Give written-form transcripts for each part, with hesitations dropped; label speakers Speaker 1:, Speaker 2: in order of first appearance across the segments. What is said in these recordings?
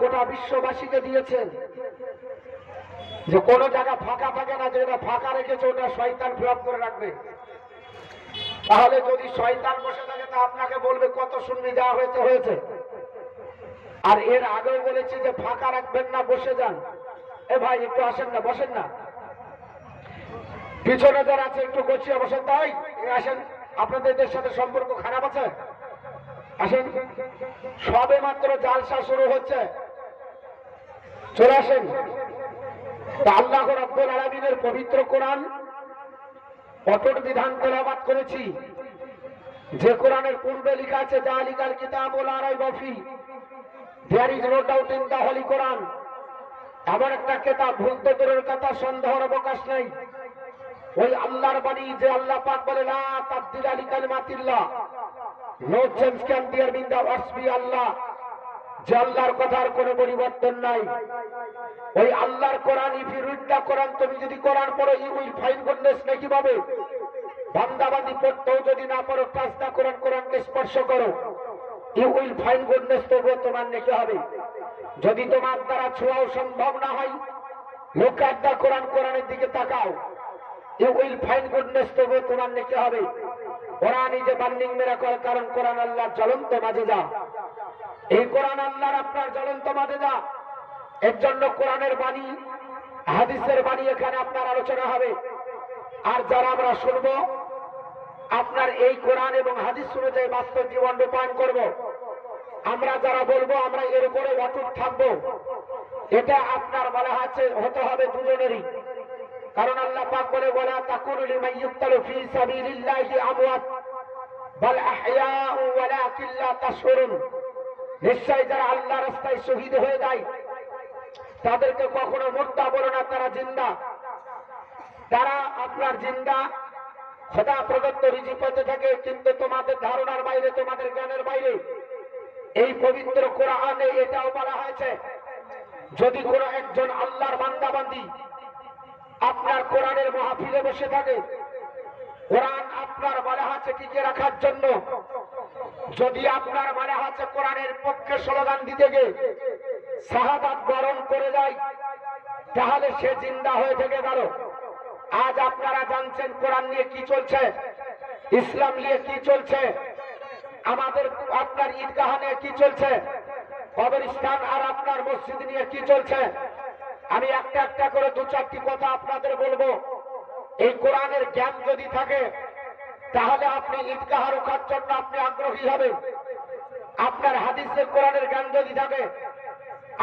Speaker 1: গোটা বিশ্ববাসীকে দিয়েছেন যে কোনো জায়গা ফাঁকা থাকে না, যেটা ফাঁকা রেখেছে ওটা শয়তান ফিল করে রাখবে। তাহলে যদি শয়তান বসে থাকে তা আপনাকে বলবে কত শুনবি, যা হয়েছে হয়েছে। আর এর আগেও বলেছি যে ফাঁকা রাখবেন না, বসে যান। এ ভাই একটু আসেন না, বসেন না, পিছনে যারা আছে একটু গছিয়ে বসেন। তাই আসেন, আপনাদের সাথে সম্পর্ক খারাপ আছে, আসেন। সবে মাত্র জালসা শুরু হচ্ছে, চলে আসেন। আল্লাহ রাব্বুল আলামিনের পবিত্র কোরআন অটুট বিধান তেলাওয়াত করেছি, যে কোরআনের পূর্বে লেখা আছে যালিকাল কিতাবু লা রাইবা ফি, there is no doubt in the holy Quran. এমন একটা কিতাব, ভুল দূরের কথা, সন্দেহের অবকাশ নাই। ওই আল্লাহর বাণী যে আল্লাহ পাক বলে লা তাবদিলা লিকালিমাতিল্লাহ, no change can be in the words by Allah, যে আল্লাহর কথার কোনো পরিবর্তন নাই। ওই আল্লাহর কোরআন, if you read the Quran, তুমি যদি কোরআন পড়ো ইউ উইল ফাইন্ড গুডনেস, নাকি পাবে। বান্দাবান্দি পড়তেও যদি না পারো, টাচ দা কোরআন, কোরআনকে স্পর্শ করো, ইউ উইল ফাইন্ড গুডনেস, তবুও তোমার নেকি হবে। যদি তোমার দ্বারা ছোঁয়াও সম্ভব না হয়, লুক এট দা কোরআন, কোরআনের দিকে তাকাও, ইউ উইল ফাইন্ড গুডনেস, তবুও তোমার নেকি হবে। Quran is a burning miracle, কারণ কোরআন আল্লাহর জ্বলন্ত মাজেজা। এই কোরআন আল্লাহর আপনার জ্বলন্ত মাজেজা। এর জন্য কোরআনের বাণী, হাদিসের বাণী এখানে আপনার আলোচনা হবে। আর যারা আমরা শুনবো, আপনার এই কোরআন এবং হাদিস অনুযায়ী বাস্তব জীবন রূপায়ণ করব। আমরা যারা বলবো, আমরা এর উপরে অটুট থাকবো। এটা আপনার বলা আছে হতে হবে দুজনেরই, কারণ আল্লাহ পাক বলে ওয়ালা তাকুনু লিমান ইউক্তালু ফি সাবিলিল্লাহি আমওয়াত বাল আহইয়াউ ওয়ালাকিন লা তাশউরুন। নিশ্চয় যারা আল্লাহর রাস্তায় শহীদ হয়ে যায় তাদেরকে কখনো মুর্দা বলো না, তারা জিন্দা। তারা আপনার জিন্দা, খোদা প্রদত্ত রিজিক পেতে থাকে, কিন্তু তোমাদের ধারণার বাইরে, তোমাদের জ্ঞানের বাইরে। এই পবিত্র কোরআনে এটাও বলা হয়েছে, যদি কোনো একজন আল্লাহর বান্দাবান্দি আপনার কোরআনের মাহফিলে বসে থাকে, কোরআন আপনার বলা আছে টিকে রাখার জন্য, যদি আপনার বলা আছে কোরআনের পক্ষে স্লোগান দিতে গিয়ে শাহাদাত বরণ করে যায়, তাহলে সে জিন্দা হয়ে থেকে গেল। আজ আপনারা জানছেন কোরআন নিয়ে কি চলছে, ইসলাম নিয়ে কি চলছে, আমাদের আপনার ঈদগাহ নিয়ে কি চলছে, কবরস্থান আর আপনার মসজিদ নিয়ে কি চলছে। আমি একটা একটা করে দু চারটি কথা আপনাদের বলবো। এই কোরআনের জ্ঞান যদি থাকে, তাহলে আপনি ঈদগাহ রক্ষার জন্য আপনি আগ্রহী হবেন। আপনার হাদিসের কোরআনের জ্ঞান যদি থাকে,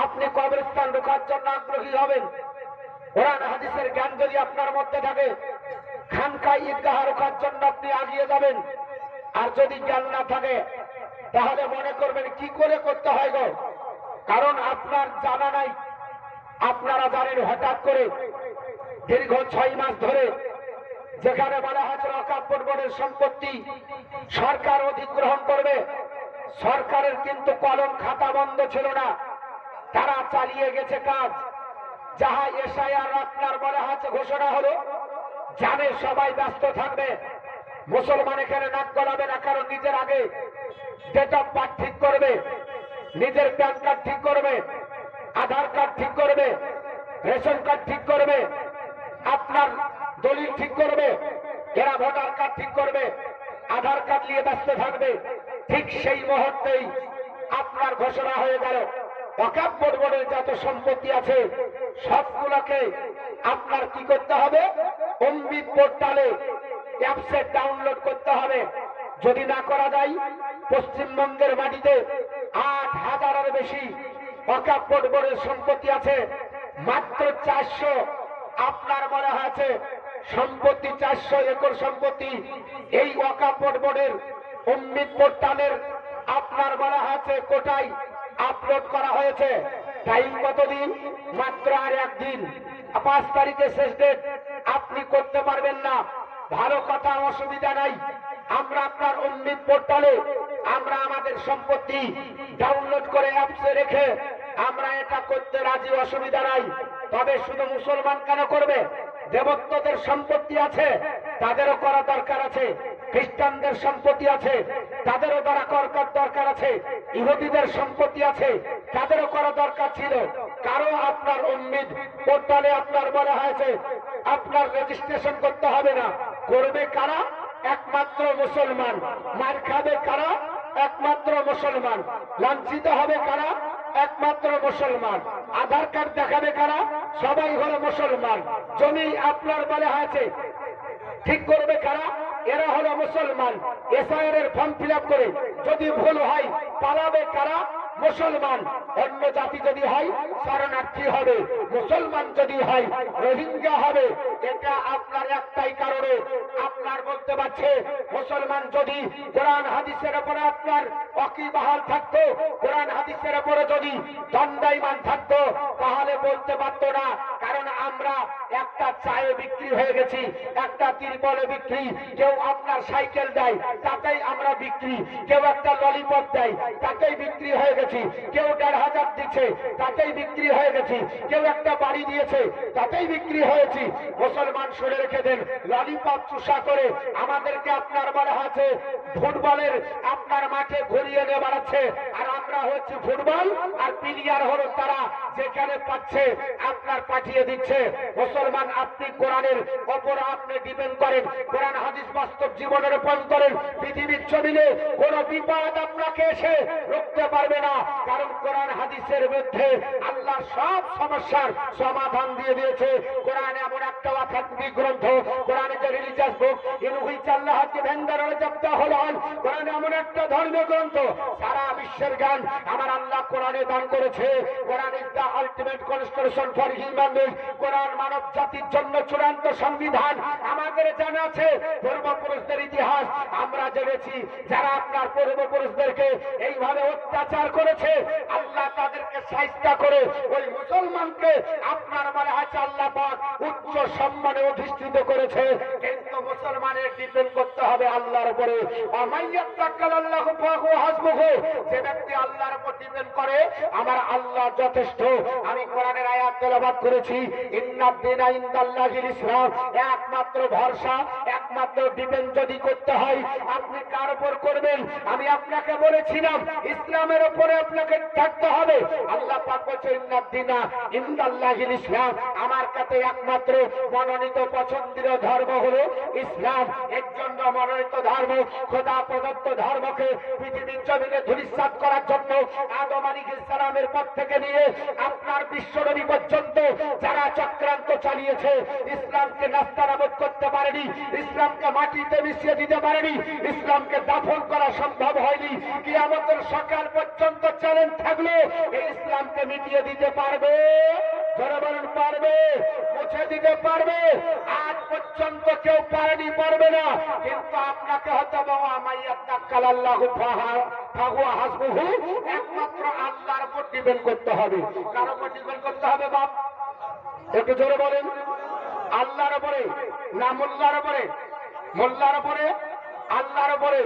Speaker 1: আপনি কবরস্থান রক্ষার জন্য আগ্রহী হবেন। কোরআন হাদিসের জ্ঞান যদি আপনার মধ্যে থাকে, খানকা ঈদগাহ রক্ষার জন্য আপনি এগিয়ে যাবেন। আর যদি জ্ঞান না থাকে, তাহলে মনে করবেন কি করে করতে হয় গো, কারণ আপনার জানা নাই। আপনারা জানেন হঠাৎ করে দীর্ঘ 6 মাস ধরে যেখানে বলা হয়েছে ওয়াকফ বোর্ডের সম্পত্তি সরকার অধিগ্রহণ করবে, সরকারের কিন্তু কলম খাতা বন্ধ ছিল না, তারা চালিয়ে গেছে কাজ। যাহা এসআইআর আপনার বলা হয়েছে ঘোষণা হলো, জানে সবাই ব্যস্ত থাকবে, মুসলমান এখানে নাক গলাবে না, কারণ নিজের আগে ডেট অফ বার্থ ঠিক করবে, নিজের প্যান কার্ড ঠিক করবে, আধার কার্ড ঠিক করবে, রেশন কার্ড ঠিক করবে, আপনার দলিল ঠিক করবে, এরা ভোটার কার্ড ঠিক করবে, আধার কার্ড নিয়ে ব্যস্ত থাকবে। ঠিক সেই মুহূর্তেই আপনার ঘোষণা হয়ে গেল ওয়াকফ বোর্ডের যত সম্পত্তি আছে সবগুলোকে আপনার কি করতে হবে, অমৃত পোর্টালে অ্যাপসে ডাউনলোড করতে হবে। যদি না করা যায়, পশ্চিমবঙ্গের মাটিতে 8,000-এর বেশি ওয়াকফ বোর্ডের সম্পত্তি আছে, মাত্র 400 আপনার মনে হয়েছে সম্পত্তি, 400 একর সম্পত্তি এই ওয়াকফ বোর্ডের অমৃত পোর্টালের আপনার বলা হয়েছে কোটায় আপলোড করা হয়েছে। টাইম কতদিন? মাত্র আর একদিন, 5 তারিখে শেষ ডেট। আপনি করতে পারবেন না, ভালো কথা, অসুবিধা নাই। আমরা আপনার অমৃত পোর্টালে আমরা আমাদের সম্পত্তি ডাউনলোড করে অ্যাপসে রেখে আমরা এটা করতে রাজি, অসুবিধা নাই। তবে শুধু মুসলমান কেন করবে? দেবত্বদের সম্পত্তি আছে, তাদেরও করা দরকার আছে। খ্রিস্টানদের সম্পত্তি আছে, তাদেরও দ্বারা কর দরকার আছে, ইহুদিদের সম্পত্তি আছে, তাদেরও করা দরকার ছিল। কারো আপনার উম্মিদ পোর্টালে আপনার বলা হয়েছে আপনার রেজিস্ট্রেশন করতে হবে না। করবে কারা? একমাত্র মুসলমান। মার খাবে কারা? একমাত্র মুসলমান। লাঞ্ছিত হবে কারা? একমাত্র মুসলমান। আধার কার্ড দেখাবে কারা? সবাই হলো মুসলমান। জমি আপনার বলে হয়েছে, ঠিক করবে কারা? এরা হলো মুসলমান। এসআইআর এর ফর্ম ফিল আপ করে যদি ভুল হয় পালাবে কারা? মুসলমান। অন্য জাতি যদি হয় শরণার্থী হবে, মুসলমান যদি হয় রোহিঙ্গা হবে। এটা আপনার একটাই কারণে আপনার বলতে পারছে মুসলমান যদি কোরআন হাদিসের উপরে আপনার ওয়াকিবহাল থাকতো, কোরআন হাদিসের উপরে যদি দণ্ডায়মান থাকতো, তাহলে বলতে পারতো না। কারণ আমরা একটা চায়ে বিক্রি হয়ে গেছি, একটা তিরপলে বিক্রি, কেউ আপনার সাইকেল দেয় তাতেই আমরা বিক্রি, কেউ একটা ললিপপ দেয় তাতেই বিক্রি হয়ে গেছি, কেউ ১,৫০০ দিচ্ছে তাতেই বিক্রি হয়ে গেছি, কেউ একটা বাড়ি দিয়েছে তাতেই বিক্রি হয়েছি। মুসলমান শুনে রেখে দেন, ললিপপ চুষা করে আমাদেরকে আপনার বলা হয়েছে ফুটবলের আপনার মাঠে ঘুরিয়ে নিয়ে বেড়াচ্ছে, আর আমরা হচ্ছে ফুটবল আর প্লেয়ার হলো তারা যেখানে পাচ্ছে আপনার পাঠিয়ে দিচ্ছে। মুসলমান আপনি কোরআনের ওপর আপনি ডিপেন্ড করেন, কোরআন হাদিস বাস্তব জীবনে রূপায়ণ করেন। পৃথিবীর জমিনে কোন বিপদ আপনাকে এসে রুখতে পারবে না, কারণ কোরআন হাদিসের মধ্যে আল্লাহ সব সমস্যার সমাধান দিয়ে দিয়েছে। কোরআন এমন একটা অথেন্টিক গ্রন্থ, কোরআন যে রিলিজিয়াস বুক ইনহুই আল্লাহকে ভেন্ডারে জব্দ হলেন। কোরআন এমন একটা ধর্মীয় গ্রন্থ, সারা বিশ্বের জ্ঞান আমার আল্লাহ কোরআনে দান করেছে। Quran is the ultimate constitution for human being. কোরআন মানব জাতির জন্য চূড়ান্ত সংবিধান। আমাদের জানা আছে পূর্বপুরুষদের ইতিহাস, আমরা জেনেছি যারা আপনার পূর্বপুরুষদেরকে এইভাবে অত্যাচার করেছে, আল্লাহ তাদেরকে শায়েস্তা করে ওই মুসলমানকে আপনার বলা আছে আল্লাহ পাক উচ্চ সম্মানে অধিষ্ঠিত করেছে। কিন্তু মুসলমানের ডিপেন্ড করতে হবে আল্লাহর উপরে। আমাইয়াত্তাকাল্লাহু ফাহুয়া হাসবুহু, যে ব্যক্তি আল্লাহর উপর ডিপেন্ড করে আমার আল্লাহ যথেষ্ট। আমি কোরআনের আয়াত তেলাওয়াত করেছি, ইন্নাদ-দীনা ইনদাল্লাহিল ইসলাম। একমাত্র ভরসা, একমাত্র ডিপেন্ড যদি করতে হয় আপনি কার উপর করবেন? আমি আপনাকে বলেছিলাম ইসলামের উপরে আপনাকে থাকতে হবে। আল্লাহ পাক বলেছেন ইন্নাদ-দীনা ইনদাল্লাহিল ইসলাম, আমার কাছে একমাত্র মনোনীত পছন্দের ধর্ম হলো ইসলাম। এর জন্য মনোনীত ধর্ম, খোদা প্রদত্ত ধর্মকে পৃথিবীর জমিনে ধূলিসাৎ করার জন্য আদম আলাইহিস সালামের পর থেকে নিয়ে আপনার বিশ্বনবী পর্যন্ত যারা চক্রান্ত চালিয়েছে, ইসলামকে নাস্তানাবুদ করতে পারেনি, ইসলামকে মাটিতে মিশিয়ে দিতে পারেনি, ইসলামকে দাফন করা সম্ভব হয়নি। কিয়ামতের সকাল পর্যন্ত চ্যালেঞ্জ থাকলো, এই ইসলামকে মিটিয়ে দিতে পারবে? যারা বলেন পারবে, মুছে দিতে পারবে? আজ পর্যন্ত কেউ পারেনি, পারবে না। কিন্তু আপনাকে হতে হবে আমাইয়াত্তাকাল্লাহু ফাহুয়া হাসবুহু, একমাত্র আল্লাহর উপর ডিপেন্ড করতে হবে। কার উপর ডিপেন্ড করতে হবে বাপ? একটু জোরে বলেন। আল্লাহর উপরে না মোল্লার উপরে? মোল্লার উপরে, আল্লাহর উপরে।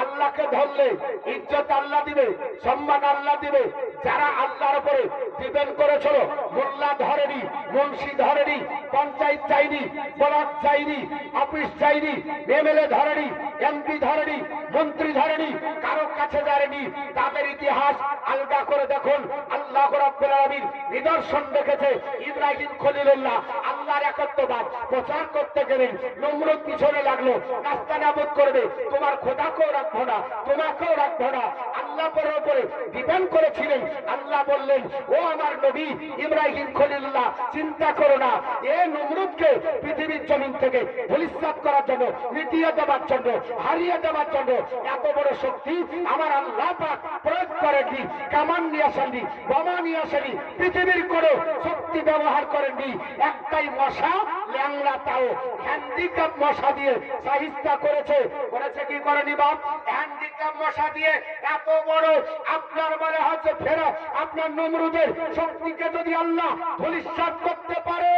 Speaker 1: আল্লাহকে ধরলে ইজ্জত আল্লাহ দিবে, সম্মান আল্লাহ দিবে। যারা আল্লাহর উপরে ডিপেন্ড করেছিল, মোল্লা ধরেনি, মুন্সি ধরেনি, পঞ্চায়েত যায়নি, ব্লক যায়নি, অফিস যায়নি, এমএলএ ধরেনি, এমপি ধরেনি, মন্ত্রী ধরেনি, কারো কাছে যায়নি, তাদের ইতিহাস আলগা করে দেখুন। আল্লাহ রাব্বুল আলামিন নিদর্শন দেখেছে। ইব্রাহিম খলিলুল্লাহ আল্লাহর একত্ববাদ প্রচার করতে গেলেন, নমরুদ পিছনে লাগলো, নাস্তানাবুদ করবে, তোমার খোদাকেও রাখবো না, তোমাকেও রাখবো না। আল্লাহ পরের উপরে ডিপেন্ড করেছিলেন। আল্লাহ বললেন, ও আমার নবী ইব্রাহিম খলিলুল্লাহ, চিন্তা করো না, এ নমরুদকে পৃথিবীর জমিন থেকে ধূলিসাৎ করার জন্য, মিটিয়ে দেওয়ার জন্য, হারিয়ে দেওয়ার জন্য এত বড় শক্তি আমার আল্লাহ পাক প্রয়োগ করেননি। কামান নিয়ে আসেননি, বোমা নিয়ে আসেনি, পৃথিবীর কোনো শক্তি ব্যবহার করেননি। একটাই মশা, ল্যাংড়া, তাও হ্যান্ডিক্যাপ মশা দিয়ে সাহিস্তা করেছে। করেছে কি করেনি বাপ? হ্যান্ডিক্যাপ মশা দিয়ে এত বড় আপনার মনে হচ্ছে ফেরা আপনার নমরুদের শক্তিকে যদি আল্লাহ ধূলিসাৎ করতে পারে,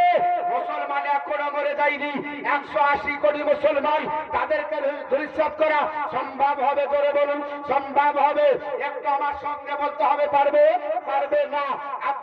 Speaker 1: মুসলমান এখনো মরে যায়নি। 180 কোটি মুসলমান, তাদেরকে ধূলিসাৎ করা সম্ভব হবে? জোরে বলুন, সম্ভব হবে? একটু আমার সঙ্গে বলতে হবে, পারবে? পারবে না।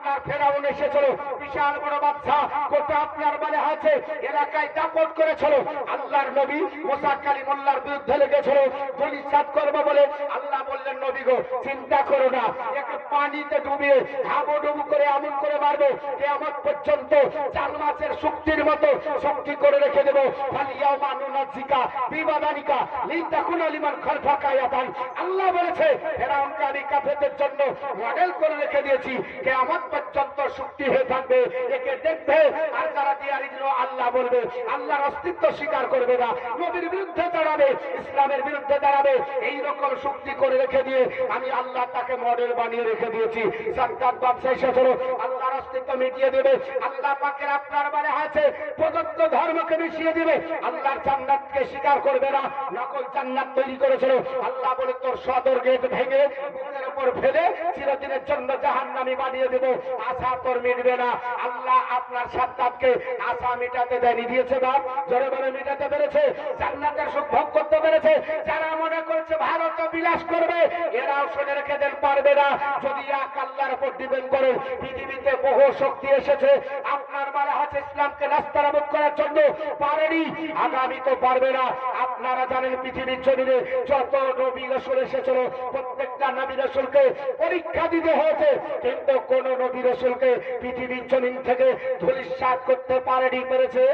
Speaker 1: আপনার ফেরাউন এসেছিল, বিশাল বড় বাদশা, গোটা আপনার বলে আছে এলাকায় দাপট করেছিল। আল্লাহর নবী মুসা কালিমুল্লাহর বিরুদ্ধে লেগেছিল, দলিসাত করবো বলে। আল্লাহ বললেন, নবী গো চিন্তা করো না, একে পানিতে ডুবিয়ে হাবুডুবু করে এমন করে মারবো কিয়ামত পর্যন্ত চাল মাছের শক্তির মতো শক্তি করে রেখে দেবো। ফালিয়াউমা নুনাজ্জিকা বিবাদানিকা লিতাকুনা লিমান খালফাকা আয়াতান। আল্লাহ বলেছে ফেরাউনকে আমি কাফেরদের জন্য মডেল করে রেখে দিয়েছি, কিয়ামত পর্যন্ত শক্তি হয়ে থাকবে, একে দেখবে। আর যারা দিয়ারি দিল আল্লাহ বলবে, আল্লাহর অস্তিত্ব স্বীকার করবে না, নবীর বিরুদ্ধে দাঁড়াবে, ইসলামের বিরুদ্ধে দাঁড়াবে, এই রকম শক্তি করে রেখে দিয়ে আমি আল্লাহ তাকে মডেল বানিয়ে রেখে দিয়েছি। সাদ্দাত বাদশা এসেছিল, আল্লাহর অস্তিত্ব মিটিয়ে দেবে। আল্লাহ পাকের আপনার মানে আছে প্রদত্ত ধর্মকে মিশিয়ে দিবে। আল্লাহর জান্নাতকে স্বীকার করবে না, নকল জান্নাত তৈরি করেছিল। আল্লাহ বলে তোর সদর গেট ভেঙে বুকের উপর ফেলে চিরদিনের জন্য জাহান্নামী বানিয়ে দেব, আশা তোর মিটবে না। আল্লাহ আপনার সাদ্দাতকে আশা মিটাতে দেয়নি, দিয়েছে বাপ জোরে বলে মিটাতে পেরেছে, জান্নাতের সুখ ভোগ করতে পেরেছে। যারা মনে করছে ভারত বিলাস করবে, এরাও শুনে রেখে দেন পারবে না। যদি এক আল্লাহর উপর ডিপেন্ড করে, পৃথিবীতে বহু শক্তি এসেছে আপনার মানে আছে ইসলামকে নাস্তানাবুদ করার জন্য, পারেনি, আগামী তো পারবে না। আপনারা জানেন পৃথিবীর জমিনে যত নবী রাসূল এসেছিল, প্রত্যেকটা নবী রাসূলকে পরীক্ষা দিতে হয়েছে, কিন্তু কোন নবী রাসূলকে পৃথিবীর জমিন থেকে ধূলিসাৎ করতে পারেনি, পেরেছে?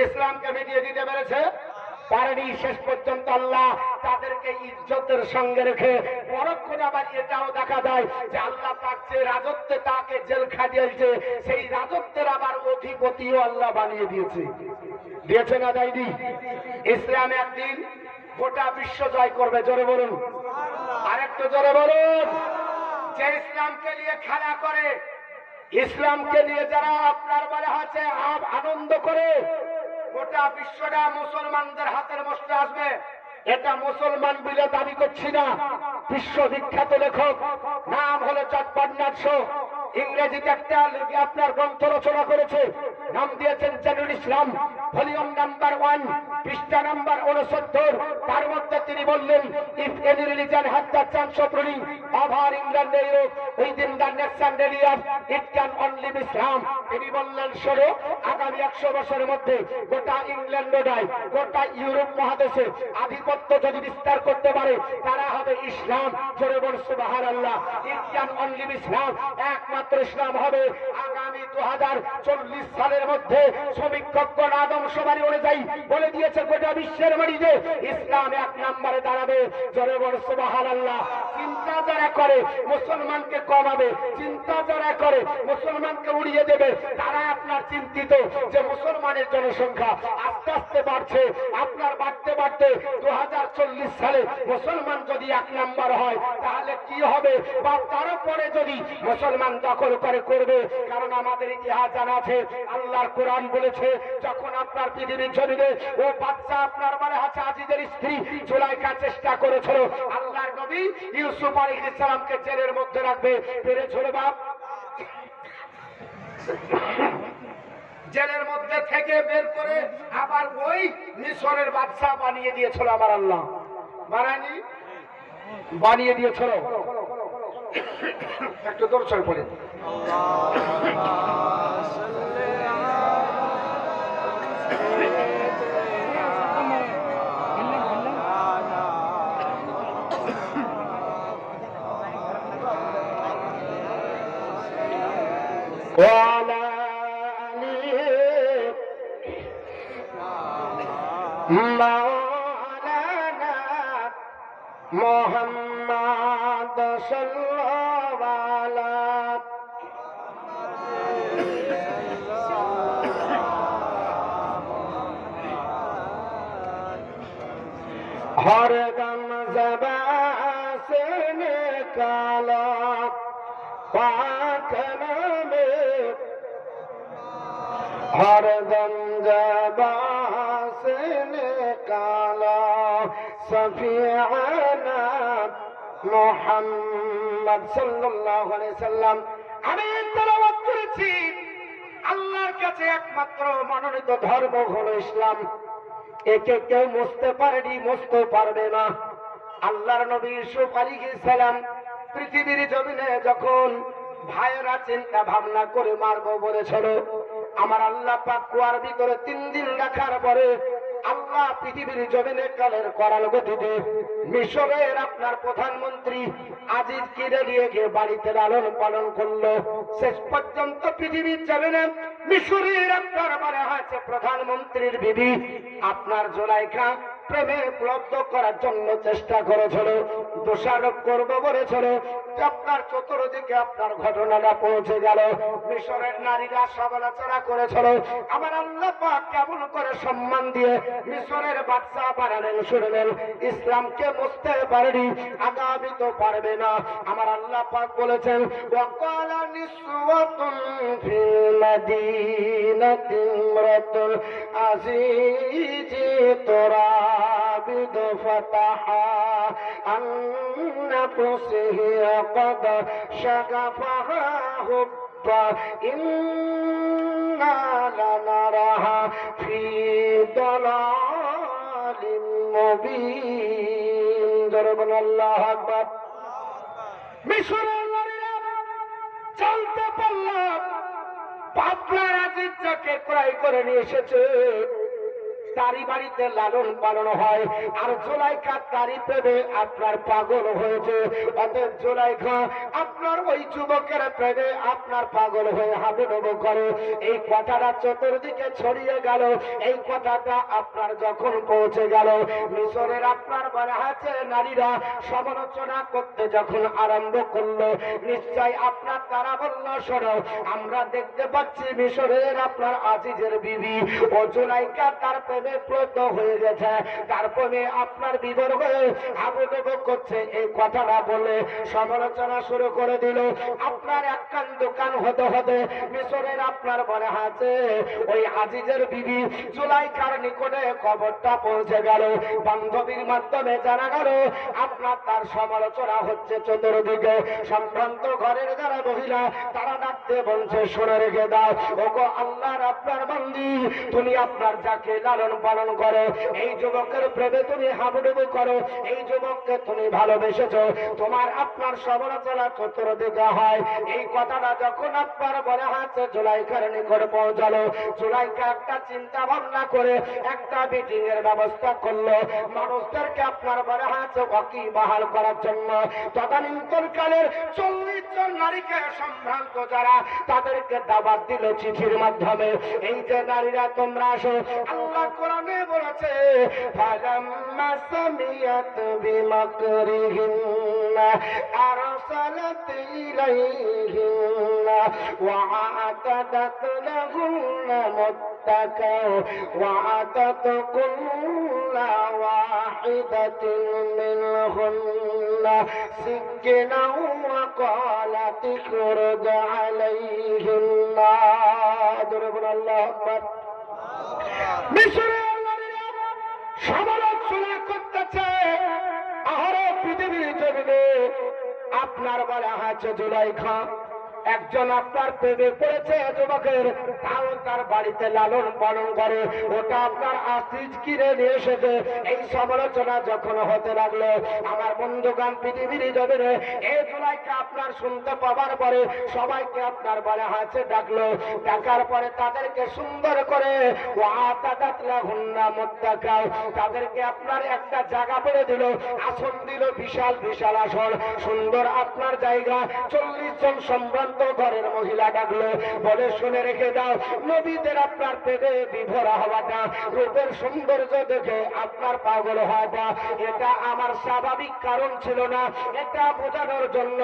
Speaker 1: ইসলামকে মিটিয়ে দিতে পেরেছে? পারেনি। শেষ পর্যন্ত আল্লাহ তাদেরকে ইজ্জতের সঙ্গে রেখে পরক্ষণে আবার এটাও দেখা যায় যে আল্লাহ পাক যে রাজত্বে তাকে জেল খাটিয়েছে, সেই রাজত্বের আবার অধিপতিও আল্লাহ বানিয়ে দিয়েছে। দিয়েছে না দেয়নি? ইসলাম একদিন গোটা বিশ্ব জয় করবে, জোরে বলুন, আরেকটু জোরে বলুন। যে ইসলামকে নিয়ে খেলা করে, ইসলামকে নিয়ে যারা আপনার বলে আছে আনন্দ করে, গোটা বিশ্বটা মুসলমানদের হাতের মধ্যে আসবে। এটা মুসলমান বলে দাবি করছি না, বিশ্ববিখ্যাত লেখক, নাম হলো চট্টগ্রাম শো, ইংরেজিতে একটা আপনার গ্রন্থ রচনা করেছে, নাম দিয়েছেন জানুল ইসলাম, ভলিউম নাম্বার 1, পৃষ্ঠা নাম্বার 69। তার মধ্যে তিনি বললেন, if any religion has the chance of ruling over England and Europe within the next 100 years, it can only be Islam. তিনি বললেন, শোনো, আগামী 100 বছরের মধ্যে গোটা ইংল্যান্ড নয়, গোটা ইউরোপ মহাদেশে আধিপত্য যদি বিস্তার করতে পারে, তারা হবে ইসলাম। জোরে বল সুবহানাল্লাহ। ইট ক্যান অনলি বি ইসলাম, একমাত্র ইসলাম হবে। আগামী 2040 সালের মধ্যে সমীক্ষকগণ আদমশুমারি অনুযায়ী বলে দিয়েছে গোটা বিশ্বের মাটিতে ইসলাম 1 নম্বরে দাঁড়াবে। জোরে বল সুবহানাল্লাহ। চিন্তা যারা করে মুসলমানকে কমাবে, চিন্তা যারা করে মুসলমানকে উড়িয়ে দেবে, তারা আপনার চিন্তিত যে মুসলমানের জনসংখ্যা আস্তে আস্তে বাড়ছে। আপনার বাড়তে বাড়তে 2040 সালে মুসলমান যদি 1 নম্বর হয়, তাহলে কি হবে? বা তারপরে যদি মুসলমান দখল করে করবে, কারণ আমাদের ইতিহাস জানা আছে, আল্লাহর কোরআন বলেছে, যখন আপনার পৃথিবীর জমিনে ও বাচ্চা আপনার মানে আছে আজিজের স্ত্রী জুলাইখা চেষ্টা করেছিল, আল্লাহর নবী ইউসুফ আলাইহিস সালামকে জেলের মধ্যে রাখবে, পেরেছিল বাপ? জেলের মধ্যে থেকে বের করে আবার ওই মিশরের বাদশা বানিয়ে দিয়েছিল আমার আল্লাহ, বানায়নি? বানিয়ে দিয়েছিল। একটু দর্শন করে মাওলানা মুহাম্মদ সাল্লাল্লাহু আলাইহি হরদম ज़बान से निकाला पाक नामे, हरदम ज़बान से निकाला सफियाना मुहम्मद सल्लल्लाहु अलैहि वसल्लम। আমি তেলাওয়াত করেছি, আল্লাহর কাছে একমাত্র মনোনীত ধর্ম হলো ইসলাম। একে কেউ মুছতে পারেনি, মুছতে পারবে না। আল্লাহর নবী ইউসুফ আলাইহিস সালাম পৃথিবীর জমিনে যখন ভাইয়েরা চিন্তা ভাবনা করে মারবো বলেছিল। আমার আল্লাহ পাক কুয়ার ভিতরে 3 দিন রাখার পরে আল্লাহ পৃথিবীর জমিনে কালের করাল গতিতে মিশরের আপনার প্রধানমন্ত্রী আজিজ কিরে নিয়ে গিয়ে বাড়িতে লালন পালন করলো। শেষ পর্যন্ত পৃথিবীর জমিনে মিশরের আপনার মানে হয়েছে প্রধানমন্ত্রীর বিবি আপনার জুলাইখা প্রেমে প্লব্ধ করার জন্য চেষ্টা করেছিল, দোষারোপ করবো বলেছিল। আপনার চতুর্দিকে আপনার ঘটনাটা পৌঁছে গেল। মিশরের নারীরা সমালোচনা করেছিল। আমার আল্লাহ পাক কেমন করে সম্মান দিয়ে মিশরের বাদশা বানালেন শুনলেন। ইসলামকে মুছতে পারেনি, আগামী তো পারবে না। আমার আল্লাহ পাক বলেছেন ওয়াকালা নিসওয়াতুন ফিল মাদিনাতি ইমরাতুল আজিজি তুরাবিদ ফাতাহা আন নাফসিহি قد شغفها حبا إنا لنراها في ضلال مبين ضربنا الله أكبر মিশরের নারীরা চলতে পারল পাবনার আজিজকে ক্রয় করে নিয়ে এসেছে। তারি বাড়িতে লালন পালন হয় আর জুলাইখা তারি প্রেমে আপনার পাগল হয়েছে। অতএব জুলাইখা আপনার ওই যুবকের প্রেমে আপনার পাগল হয়ে হাবুডুবু করে। এই কথাটা চতুর্দিকে ছড়িয়ে গেল। এই কথাটা আপনার যখন পৌঁছে গেল মিশরের আপনার বলা আছে নারীরা সমালোচনা করতে যখন আরম্ভ করলো, নিশ্চয় আপনার তারা বলল শোনো, আমরা দেখতে পাচ্ছি মিশরের আপনার আজিজের বিবি ও জুলাইখা তার প্রেমে হয়ে গেছে, তারপরে আপনার বিবর হয়ে হাবুডুবু করছে। এই কথাটা বলে সমালোচনা শুরু করে দিল। আপনার এক কান দোকান হতে হতে মিশরের আপনার মনে আছে ওই আজিজের বিবি জুলাইখার নিকটে খবরটা পৌঁছে গেল। বান্ধবীর মাধ্যমে জানা গেল আপনার তার সমালোচনা হচ্ছে চতুর্দিকে। সম্ভ্রান্ত ঘরের যারা মহিলা তারা ডাকতে বলছে শুনে রেখে দাও, ওগো আল্লাহর আপনার বান্দি, তুমি আপনার যাকে লালন পালন করো, এই যুবকের প্রেমে তুমি হাবুডুবু করো, এই যুবককে তুমি ভালোবেসেছো, তোমার আপনার সমালোচনা চতুর্দিকে হয়। এই কথাটা যখন আপনার বলে হাতে জুলাইখার নিকট পৌঁছালো, জুলাইখা একটা চিন্তা ভাবনা করে একটা মিটিং এর ব্যবস্থা করলো মানুষদেরকে আপনার বলে হাতে ওয়াকি বাহাল করার জন্য। তদানীন্তন কালের 40 জন নারীকে সম্ভ্রান্ত যারা তাদেরকে দাওয়াত দিল চিঠির মাধ্যমে, এই যে নারীরা তোমরা আসো। আল্লাহ কোরআনে বলেছে ফালাম্মা সামিয়াত বিমাকরিহিন্না আরসালাত ইলাইহিন্না ওয়া আতাদাত লাহুন্না মুত্তাকা ওয়া আতাত কুল্লা ওয়াহিদাতিন মিনহুন্না সিজনা ওয়া ক্বালাত ইখরুজ আলাইহিন্না। আল্লাহু আকবার। মিশরের নারীরা সমালোচনা করতেছে আরে পৃথিবীর জমিনে আপনার বলা আছে জুলাইখা একজন আপনার প্রেমে পড়েছে যুবকের, তাও তার বাড়িতে লালন পালন করে, ওটা আপনার আজিজ কিনে নিয়ে এসেছে। এই সমালোচনা যখন হতে লাগলো আমার বন্ধুগান পৃথিবীর জমিনে এই জুলাইখা আপনার শুনতে পাওয়ার পরে সবাইকে আপনার বলা আছে ডাকলো। ডাকার পরে তাদেরকে সুন্দর করে তাদেরকে আপনার একটা জায়গা করে দিল, আসন দিল, বিশাল বিশাল আসন, সুন্দর আপনার জায়গা। 40 জন সম্ভ্রান্ত ঘরের মহিলা ডাকলো, বলে শুনে রেখে দাও, নবীদের আপনার পেটে বিভরা হওয়াটা, রূপের সৌন্দর্য দেখে আপনার পাগল হওয়াটা এটা আমার স্বাভাবিক কারণ ছিল না। এটা বোঝানোর জন্য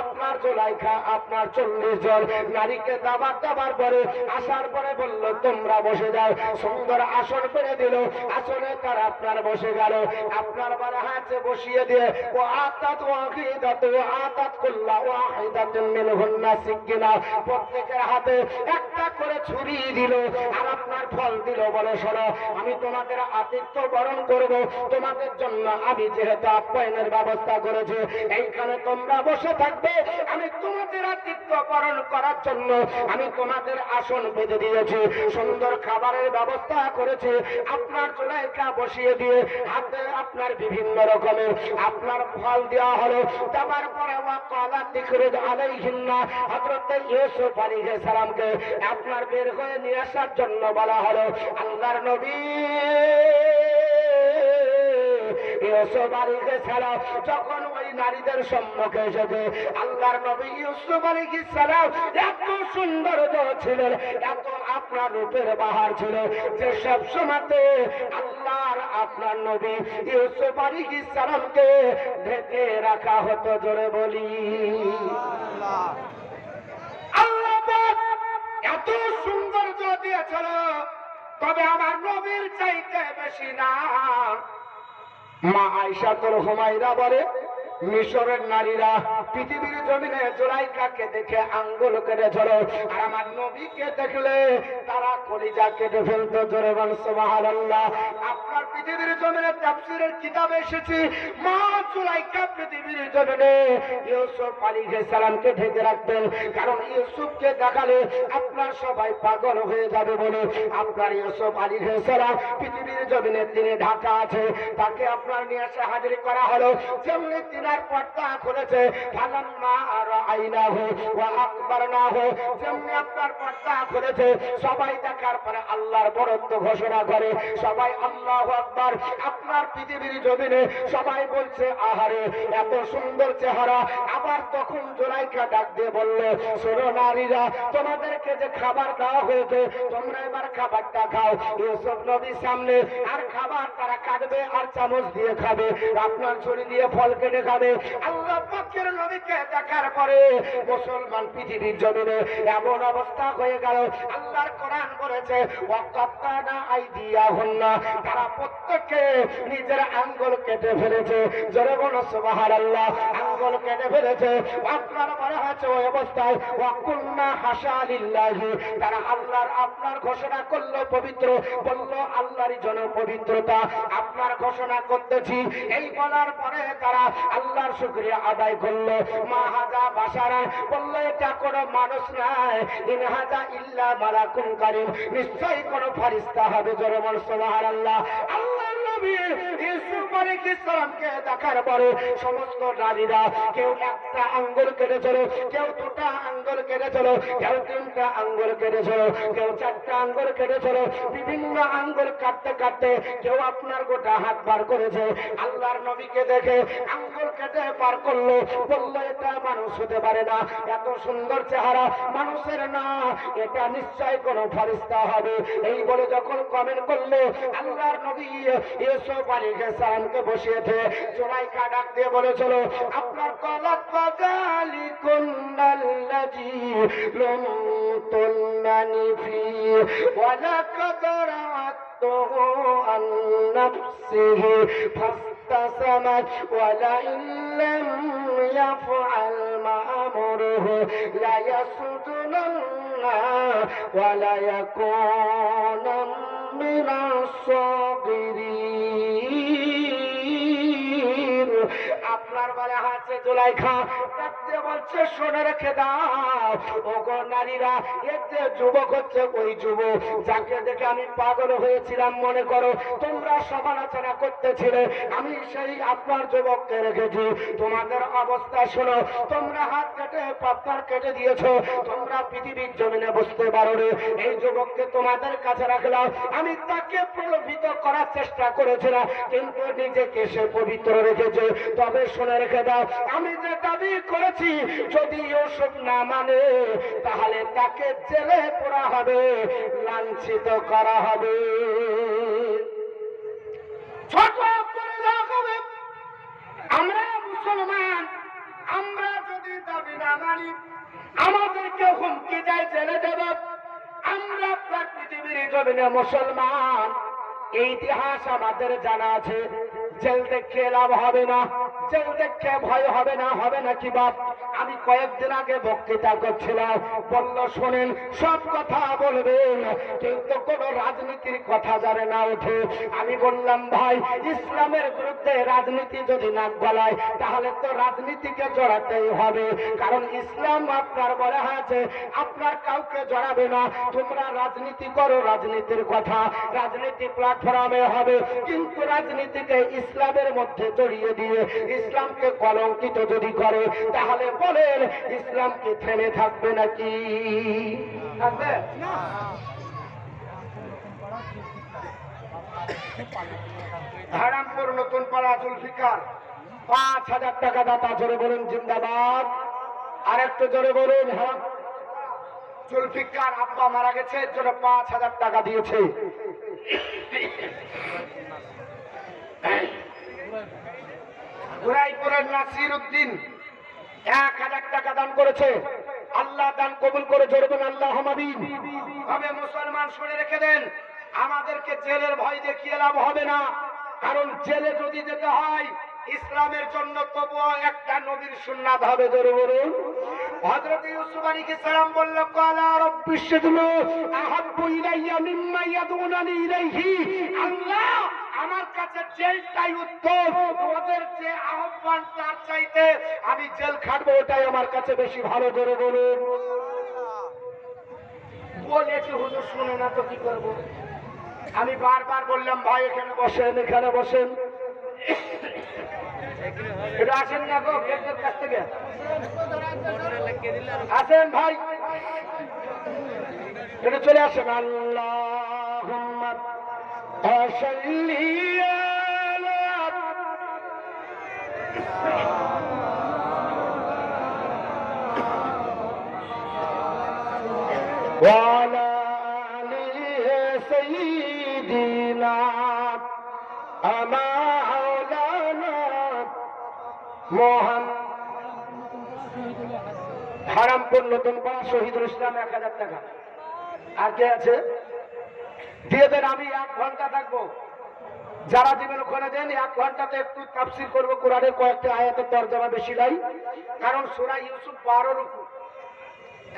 Speaker 1: আপনার জুলাইখা আপনার 40 জন নারীকে দাওয়াত দেওয়ার পরে আসার পরে বলল তোমরা বসে যাও। সুন্দর আসন পেরে দিল, আসনে তারা আপনার বসে গেল। আপনার বারে হাতে বসিয়ে দিয়ে ও আতাত ওয়াহিদাত ওয়া আতাত কুল্লা ওয়াহিদাতিন মিনহুন্না সিকিনা, প্রত্যেকের হাতে একটা করে ছুরি দিল আর আপনার ফল দিল। বলে শোনো, আমি তোমাদের আতিথ্য বরণ করব, তোমাদের জন্য আমি যেহেতু আপ্যায়নের ব্যবস্থা করেছি এইখানে তোমরা বসে থাকবে। আমি তোমাদের আতিথ্য বরণ করার জন্য আমি তোমাদের আসন বেঁধে দিয়েছি, সুন্দর খাবারের ব্যবস্থা করেছি। আপনার জুলাইখা বসিয়ে দিয়ে হাতে আপনার বিভিন্ন রকমের আপনার ফল দেওয়া হলো। দেওয়ার পরে ওয়াকালাত ইখরুজ আলাইহিন্না, হযরত ইউসুফ আলাইহিস সালামকে আপনার বের হয়ে নিয়ে আসার জন্য বলা হলো। আল্লাহর নবী ইউসুফ আলাইহিস সালাম যখন ওই নারীদের সম্মুখে এসেছে, আল্লাহর নবী ইউসুফ আলাইহিস সালাম এত সুন্দর ছিলেন, এত আপনার রূপের বাহার ছিল যে সব সময়তে আল্লাহর আপনার নবী ইউসুফ আলাইহিস সালামকে ঢেকে রাখা হতো। জোরে বলি আল্লাহ পাক এত সৌন্দর্য দিয়েছিল, তবে আমার নবীর চাইতে বেশি না। মা আয়েশাতুল হুমায়রা বলে, মিশরের নারীরা পৃথিবীর জমিনে জুলাইখাকে দেখে আঙ্গুল কেটেছিল, আর আমার নবীকে দেখলে তারা কলিজা কেটে ফেলতো। জোরে বল সুবহানাল্লাহ। আপনার পৃথিবীর জমিনে তাফসীরের কিতাবে এসেছে, মা জুলাইখা পৃথিবীর জমিনে ইউসুফ আলাইহিস সালামকে ঢেকে রাখতেন, কারণ ইউসুফকে দেখালে আপনার সবাই পাগল হয়ে যাবে বলে। আপনার ইউসুফ আলাইহিস সালাম পৃথিবীর জমিনে তিনি ঢাকা আছে, তাকে আপনার নিয়ে এসে হাজির করা হলো। যেমনি তিনার পর্দা খুলেছে, ফালাম্মা রাআইনাহু ওয়া আকবারনাহু, যেমনি আপনার পর্দা খুলেছে, সবাই দেখার পরে আল্লাহর বরত্ব ঘোষণা করে, সবাই আল্লাহু আকবার। আপনার পৃথিবীর জমিনে সবাই বলছে, আহারে এত সুন্দর চেহারা। আবার তখন জুলাইখা ডাক দিয়ে বলল, শোনো নারীরা, তোমাদেরকে যে খাবার দেওয়া হয়েছে তোমরা এবার খাবারটা খাও। ইউসুফ নবীর সামনে আর খাবার তারা কাটবে আর চামচ দিয়ে খাবে, আপনার ছুরি দিয়ে ফল কেটে খাবে। আল্লাহ পাকের নবীকে দেখার পরে মুসলমান পৃথিবীর জমিনে এমন অবস্থা হয়ে গেল, আল্লাহর কোরআন বলেছে, ওয়াকাত্তানা আইদিয়াহুন্না, তারা প্রত্যেককে নিজের আঙ্গুল কেটে ফেলেছে। জোরে বলো সুবহানাল্লাহ। আঙ্গুল কেটে ফেলেছে। আপনার বলা হয়েছে ওই অবস্থায় ওয়াকুল্না হাসা লিল্লাহি, তারা আল্লাহর আপনার ঘোষণা করলো পবিত্র, বললো আল্লাহরই জন্য পবিত্রতা আপনার ঘোষণা করতেছি। এই বলার পরে তারা আল্লাহর শুকরিয়া আদায় করলো। মা হাজা বাশারা, বললো এটা কোনো মানুষ নাই, ইন হাজা ইল্লা মালাকুন কারীম, নিশ্চয়ই কোনো ফেরেশতা হবে। জোরে বল সুবহানাল্লাহ। আল্লাহর নবী ইউসুফ আলাইহিস সালামকে দেখার পরে সমস্ত নারীরা কেউ একটা আঙ্গুল কেটেছিল, কেউ দুটা আঙ্গুল কেটেছিল, কেউ তিনটা আঙ্গুল কেটেছিল, কেউ চারটা আঙ্গুল কেটেছিল। বিভিন্ন আঙ্গুল কাটতে কাটতে কেউ আপনার গোটা হাত বার করেছে। আল্লাহর নবীকে দেখে আঙ্গুল কেটে পার করলো, বললো এটা মানুষ হতে পারে না, এত সুন্দর চেহারা মানুষের না, এটা নিশ্চয় কোনো ফেরেশতা হবে। এই বলে যখন কমেন্ট করলো, আল্লাহর নবী ইউসুফ আলাইহিস সালামকে বসিয়েছে। জুলাইখা ডাক দিয়ে বলেছিল, আপনার কলাত ফাযালিকুন্নাল্লাযী লুমতুন্নানি ফি ওয়া লাকাদ রাআতুহু আন নাফসিহি ফাস্তাসামাত ওয়া লা ইল্লাম ইয়াফআল মা আমরুহু লা ইয়াসজুনান্না ওয়া লা ইয়াকুনা মিনাস সাগিরিন। আপনার বলা আছে জুলাইখা ডাকতে বলছে, শুনে রেখে দাও ওগো নারীরা, এর যে যুবক হচ্ছে ওই যুবক যাকে দেখে আমি পাগল হয়েছিলাম। মনে করো তোমরা সমালোচনা করতেছিলে, আমি সেই আপনার যুবককে রেখেছি। তোমাদের অবস্থা শোনো, তোমরা হাত কেটে পাপড় কেটে দিয়েছো, তোমরা পৃথিবীর জমিনে বসতে পারো রে। এই যুবককে তোমাদের কাছে রাখলাম, আমি তাকে প্রলোভিত করার চেষ্টা করেছিলাম, কিন্তু নিজেকে সে পবিত্র রেখেছে। তবে শুনে রেখে দাও, আমি যে দাবি করেছি যদি ইউসুফ না মানে তাহলে তাকে জেলে পোড়া হবে, লাঞ্ছিত করা হবে, ছোট করে দেওয়া হবে। আমরা মুসলমান, আমরা যদি দাবি না মানি আমাদেরকে হুমকি দেয় জেলে দেব। আমরা পৃথিবীর জমিনে মুসলমান, এই ইতিহাস আমাদের জানা আছে। জেল দেখে লাভ হবে না, জেল দেখে ভয় হবে না। হবে না কি বাপ? আমি কয়েকদিন আগে বক্তৃতা করছিলাম, বলল শোনেন সব কথা বলবেন কিন্তু কোন রাজনীতির কথা জানে না ওঠে। আমি বললাম ভাই, ইসলামের বিরুদ্ধে রাজনীতি যদি নাক গলায় তাহলে তো রাজনীতিকে জড়াতেই হবে, কারণ ইসলাম আপনার বলা হয়েছে আপনার কাউকে জড়াবে না। তোমরা রাজনীতি করো, রাজনীতির কথা রাজনীতি প্ল্যাটফর্মে হবে, কিন্তু রাজনীতিকে ইসলামের মধ্যে জড়িয়ে দিয়ে ইসলামকে কলঙ্কিত যদি করে, তাহলে বলেন ইসলামকে থেমে থাকবে নাকি? থাকবে না। হারামপুর নতুন পাড়া জুলফিকার 5,000 টাকা দাতা, জোরে বলুন জিন্দাবাদ। আর একটু জোরে বলুন। হ্যাঁ, জুলফিকার আব্বা মারা গেছে, এর জন্য 5,000 টাকা দিয়েছে। ঘুরাইপুরের নাসির উদ্দিন 1,000 টাকা দান করেছে। আল্লাহ দান কবুল করে, জোরে বলুন আল্লাহ আমিন। তবে মুসলমান শুনে রেখে দেন, আমাদেরকে জেলের ভয় দেখিয়ে লাভ হবে না। কারণ জেলে যদি যেতে হয় ইসলামের জন্য, তবুও একটা নবীর সুন্নাত হবে। জোরে বলুন। হযরত ইউসুফ আলাইহিস সালাম বলল, ক্বালা রাব্বি সিজনু আহাব্বু ইলাইয়া মিম্মা ইয়াদউনানি ইলাইহি। আল্লাহ, আমার কাছে জেলটাই উত্তম, ওদের যে আহ্বান তার চাইতে আমি জেল খাটবো, ওটাই আমার কাছে বেশি ভালো। জোরে বলুন। বলেছি হুজুর শুনে না তো কি করব? আমি বারবার বললাম, ভাই এখানে বসেন, এখানে বসেন। এটা আসেন না গো গেটের কাছ থেকে, আসেন ভাই, এটা চলে আসেন। আল্লাহুম্মা সাল্লি وعلى آل سيدنا مولانا محمد। হারামপুর নতুন পাড়া শহীদুল ইসলাম 1,000 টাকা। আর কে আছে? দিয়ে দেন। আমি 1 ঘন্টা থাকবো, যারা দিবেন ওখানে দেন। 1 ঘন্টাতে একটু তাফসীর করবো কোরআনের কয়েকটা আয়াতের তরজমা, বেশি নাই। কারণ সূরা ইউসুফ 12 রুকু,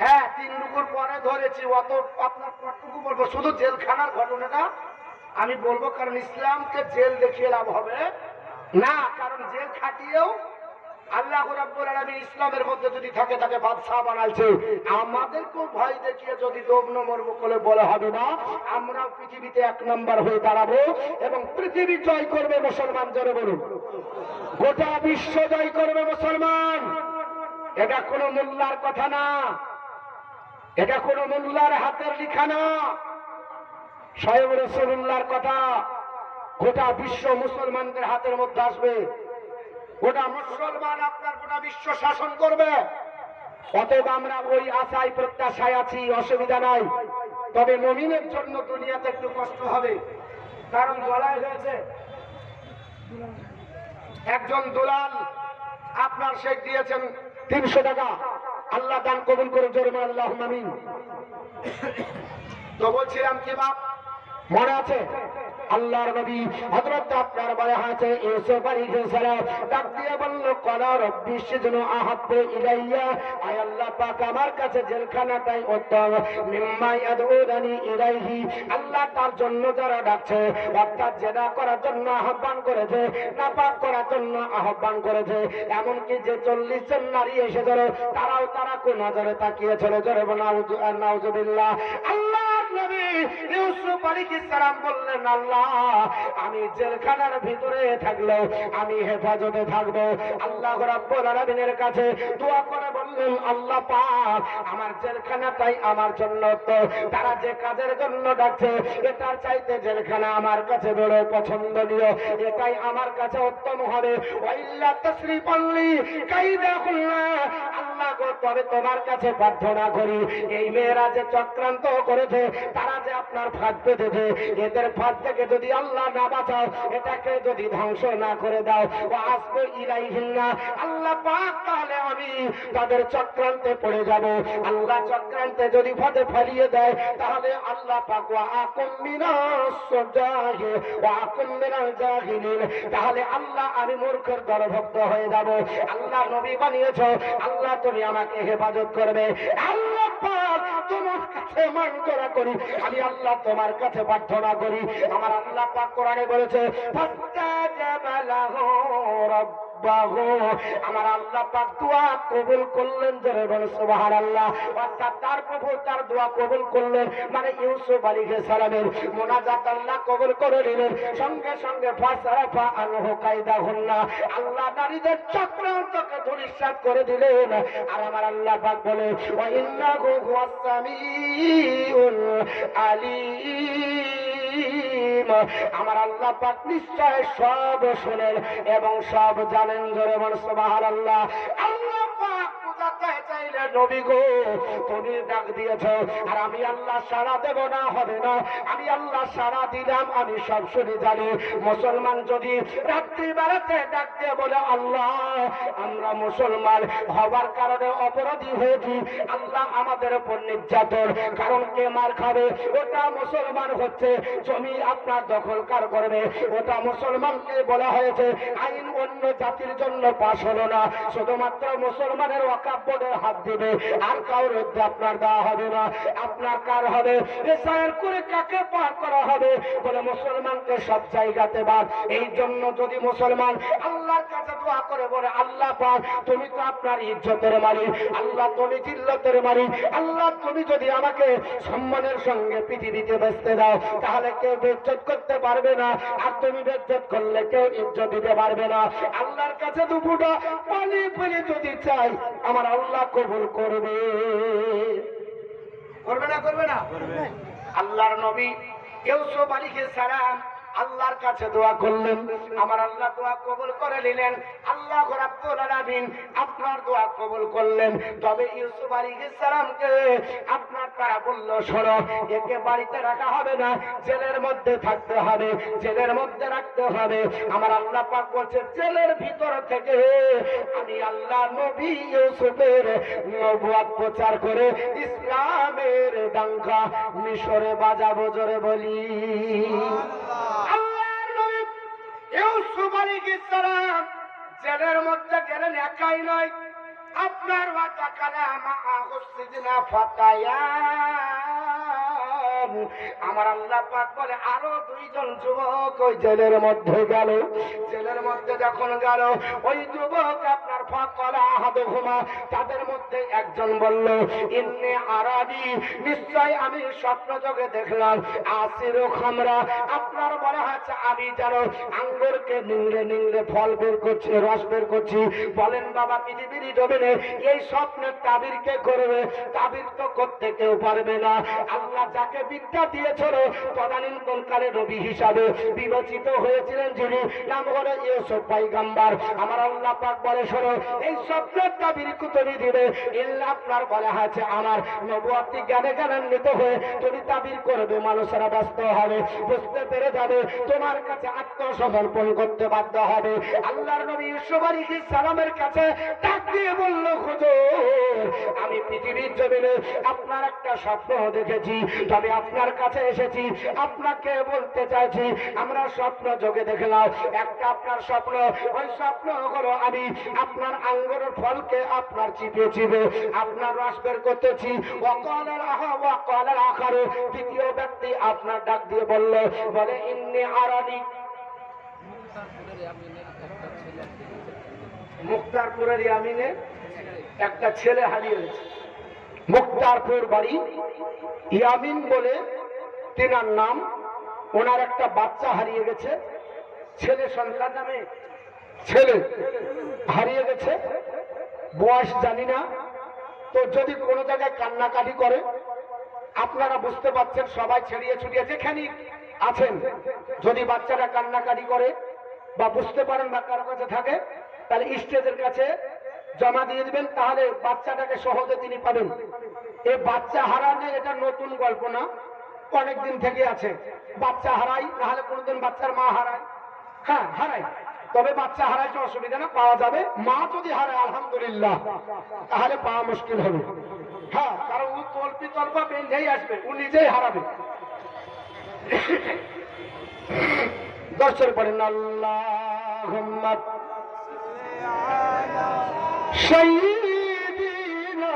Speaker 1: হ্যাঁ 3 রুকুর পরে ধরেছি, অত আপনার কতটুকু বলবো? শুধু জেলখানার ঘটনাটা আমি বলবো, কারণ ইসলামকে জেল দেখিয়ে লাভ হবে না। কারণ জেল খাটিয়েও আল্লাহ রাব্বুল আলামিন ইসলামের মধ্যে যদি থাকে তাকে বাদশাহ বানাইছে। আমাদেরকেও ভয় দেখিয়ে যদি দগ্ন মরবো বলে বলা হবে না। আমরা পৃথিবীতে 1 নম্বর হয়ে দাঁড়াবো এবং পৃথিবী জয় করবে মুসলমান। জোরে বলুন। গোটা বিশ্ব জয় করবে মুসলমান। এটা কোনো মোল্লার কথা না, এটা কোনো মোল্লার হাতের লেখা না, স্বয়ং রাসূলুল্লাহর কথা। গোটা বিশ্ব মুসলমানদের হাতের মধ্যে আসবে। গোটা মুসলমান আপনার গোটা বিশ্ব শাসন করবে। অতএব আমরা ওই আশায় প্রত্যাশায় আছি, অসুবিধা নাই। তবে মুমিনের জন্য দুনিয়াতে একটু কষ্ট হবে, কারণ বলাই হয়েছে একজন দুলাল আপনার শেখ দিয়েছেন 300 টাকা। আল্লাহ দান কবুল করে, জোরে বলুন আল্লাহুম্মা আমিন। তো বলছিলাম কি বাপ, মনে আছে আল্লাহর নবী হযরত আপনার বলে আছে ইউসুফ আলাইহিস সালাম ডাক দিয়ে বলল, ক্বালা রাব্বি সিজনু আহাব্বু ইলাইয়া। আয় আল্লাহ পাক, আমার কাছে জেলখানাটাই উত্তম, মিম্মা ইয়াদউনানি ইলাইহি। আল্লাহ তার জন্য যারা ডাকছে, অর্থাৎ জেনা করার জন্য আহ্বান করেছে, নাপাক করার জন্য আহ্বান করেছে, এমনকি যে 40 জন নারী এসে ধরে তারাও তারা কোন নজরে তাকিয়ে চলে। জোরে নাউজুবিল্লাহ। আল্লাহ নবী ইউসুফ আলাইহিস সালাম বললেন, আল্লাহ আমি জেলখানার ভিতরে থাকলেও আমি হেফাজতে থাকবো। আল্লাহ রাব্বুল আলামিনের কাছে দোয়া করে বললেন, আল্লাহ পাক আমার জেলখানাটাই আমার জন্য তো। তারা যে কাজের জন্য ডাকছে এটার চাইতে জেলখানা আমার কাছে বড় পছন্দনীয়, এটাই আমার কাছে উত্তম হবে। ওয়াইল্লা তাসরিফাল্লি কাইদাহুল্লাহ। আল্লাহ গো, তবে তোমার কাছে প্রার্থনা করি, এই মেয়েরা যে চক্রান্ত করেছে, তারা যে আপনার ফাঁদ পেতেছে, এদের ফাঁদ থেকে যদি আল্লাহ না বাঁচাও, এটাকে যদি ধ্বংস না করে দাও, ও আসবে ইলাইহিন্না আল্লাহ পাক, তাহলে আমি তাদের চক্রান্তে পড়ে যাব। আল্লাহ চক্রান্তে যদি ফাঁদে ফেলিয়ে দেয়, তাহলে আল্লাহ পাক ওয়া আকুম মিনাস জাহিল ওয়া আকুম মিনাল জাহিলিন, তাহলে আল্লাহ আমি মূর্খের দলভুক্ত হয়ে যাব। আল্লাহ নবী বানিয়েছো, আল্লাহ তুমি আমাকে হেফাজত করবে। আল্লাহ পাক তোমার কাছে মানজরা করি, আমি আল্লাহ তোমার কাছে প্রার্থনা করি। আমার আল্লাহ পাক কোরআনে বলেছে, ফাস্তাজাবা লাহু রাব্বুহু রাব্বাহু, আমার আল্লাহ পাক দোয়া কবুল করলেন। জোরে বলেন সুবহানাল্লাহ। অর্থাৎ তার প্রভু তার দোয়া কবুল করলেন, মানে ইউসুফ আলাইহিস সালামের মুনাজাত আল্লাহ কবুল করে নিলেন। সঙ্গে সঙ্গে ফাসারাফা আনহু কায়দাহুন্না, আল্লাহ নারীদের চক্রান্তকে ধূলিসাৎ করে দিলেন। আর আমার আল্লাহ পাক বলে ওয়া ইন্নাহু হুয়াস সামিউল আলিম, আমার আল্লাহ পাক নিশ্চয় সব শোনেন এবং সব জানেন। জোরে বলেন সুবহানাল্লাহ। আল্লাহ পাক বুঝাতে চাইলে নবী গো তুমি ডাক দিয়েছ, আর আমি আল্লাহ সাড়া দেব না হবে না। আমি আল্লাহ সাড়া দিলাম, আমি সব শুনে জানি। মুসলমান যদি রাত্রি বেলাতে ডাক দিয়ে বলে আল্লাহ আমরা মুসলমান হবার কারণে অপরাধী হয়েছি, আল্লাহ আমাদের উপর নির্যাতন, কারণ কে মার খাবে? ওটা মুসলমান হচ্ছে জমি আপনার দখলকার করবে, ওটা মুসলমানকে বলা হয়েছে। আইন অন্য জাতির জন্য পাশ হলো না, শুধুমাত্র মুসলমানের ওয়াকফ বোর্ডের হাত দিবে, আর কারোর আপনার দেওয়া হবে না। আপনার কার হবে? এসআইআর করে কাকে পার করা হবে? বলে মুসলমানকে সব জায়গাতে বাদ। এই জন্য যদি মুসলমান আল্লাহর কাছে দোয়া করে বলে আল্লাহ পাক তুমি তো আপনার ইজ্জতের মালিক, আল্লাহ তুমি জিল্লতের মালিক, আল্লাহ তুমি যদি আমাকে সম্মানের সঙ্গে পৃথিবীতে বেচতে দাও তাহলে কেউ বেজ্জত করতে পারবে না, আর তুমি বেজ্জত করলে কেউ ইজ্জত দিতে পারবে না। আল্লাহর কাছে দুপুটা পানি ফেলে যদি চাই আমার আল্লাহ কবুল করবে। করবে না? করবে না? আল্লাহর নবী ইউসুফ আলাইহিস সালাম আল্লাহর কাছে দোয়া করলেন, আমার আল্লাহ দোয়া কবুল করে নিলেন। আল্লাহ রাব্বুল আলামিন আপনার দোয়া কবুল করলেন। তবে ইউসুফ আলাইহিস সালামকে আপনার তারা বলল শোনো, একে বাড়িতে রাখা হবে না, জেলের মধ্যে থাকতে হবে, জেলের মধ্যে রাখতে হবে। আমার আল্লাহ পাক বলছে জেলের ভিতর থেকে আমি আল্লাহ নবী ইউসুফের নবুয়ত প্রচার করে ইসলামের ডাঙ্কা মিশরে বাজাবো। জোরে বলি আল্লাহর নবী ইউসুফ আলাইহিস সালাম জেলের মধ্যে গেলেন, একাই নয়, আপনার ওয়াতা কালামা আহুসিজনা ফাতায়ান, আমার আল্লাহ পাক বলে আরো দুইজন যুবক ওই জেলের মধ্যে গেল। জেলের মধ্যে যখন গেল ওই যুবক আপনার ফাকালা আহাদুহুমা, তাদের মধ্যে একজন বলল ইন্নী আরাদি, নিশ্চয় আমি স্বপ্ন যোগে দেখলাম আসিরু খামরা, আপনার বলা হচ্ছে আমি যেন আঙ্গুরকে নিংড়ে নিংড়ে ফল বের করছি, রস বের করছি। বলেন বাবা পৃথিবীর জমিনে এই স্বপ্নের তাবির কে করবে? তাবির তো করতে কেউ পারবে না। আল্লাহ যাকে বিদ্যা দিয়েছিল তদানীন্তনকালে নবী হিসাবে বিবেচিত হয়েছিলেন যিনি, নাম হলো ইউসুফ পয়গম্বর। আমার আল্লাহ পাক বলে শোনো, এই স্বপ্নের তাবির তুমি দিবে, ইল্লা আপনার বলা আছে আমার নবুয়তি জ্ঞানে জ্ঞানান্বিত হয়ে তুমি তাবির করবে, মানুষেরা ব্যস্ত হবে, বুঝতে পেরে যাবে, তোমার কাছে আত্মসমর্পণ করতে বাধ্য হবে। আল্লাহর নবী ইউসুফ আলাইহিস সালামের কাছে ডাক দিয়ে বলল হুজুর আমি পৃথিবীর জমিনে আপনার একটা স্বপ্ন দেখেছি, তবে আপনার কাছে এসেছি আপনাকে বলতে চাইছি। আমরা স্বপ্ন যোগে দেখলাম একটা আপনার স্বপ্ন, ওই স্বপ্ন হলো আমি আপনার আঙ্গুরের ফলকে আপনার চিপে চিপে আপনার রস বের করতেছি। দ্বিতীয় ব্যক্তি আপনার ডাক দিয়ে বলল বলে ইন্নী আরানি, মুক্তারপুরের ইয়ামিনে একটা ছেলে হারিয়ে গেছে। মুক্তারপুর বাড়ি, ইয়ামিন বলে তেনার নাম, ওনার একটা বাচ্চা হারিয়ে গেছে। ছেলে সন্তান নামে ছেলে হারিয়ে গেছে, বয়স জানি না। তো যদি কোনো জায়গায় কান্নাকাটি করে আপনারা বুঝতে পারছেন, সবাই ছেড়িয়ে ছুটিয়ে যেখানে আছেন যদি বাচ্চাটা কান্নাকাটি করে বা বুঝতে পারেন বা কারো কাছে থাকে তাহলে স্টেজের কাছে জমা দিয়ে দিবেন, তাহলে বাচ্চাটাকে সহজে তিনি পাবেন। এই বাচ্চা হারানো এটা নতুন গল্প না, অনেকদিন থেকে আছে। বাচ্চা হারাই, নাহলে কোনোদিন বাচ্চার মা হারায়, হ্যাঁ হারাই, তবে বাচ্চা হারাইতে অসুবিধা না, পাওয়া যাবে। মা যদি হারায় আলহামদুলিল্লাহ, তাহলে পাওয়া মুশকিল হবে। হ্যাঁ, কারণ ও তল্পি তল্পা বেঁধেই আসবে, ও নিজেই হারাবে। দর্শন করেন আল্লাহুম্মা সাইয়্যিদিনা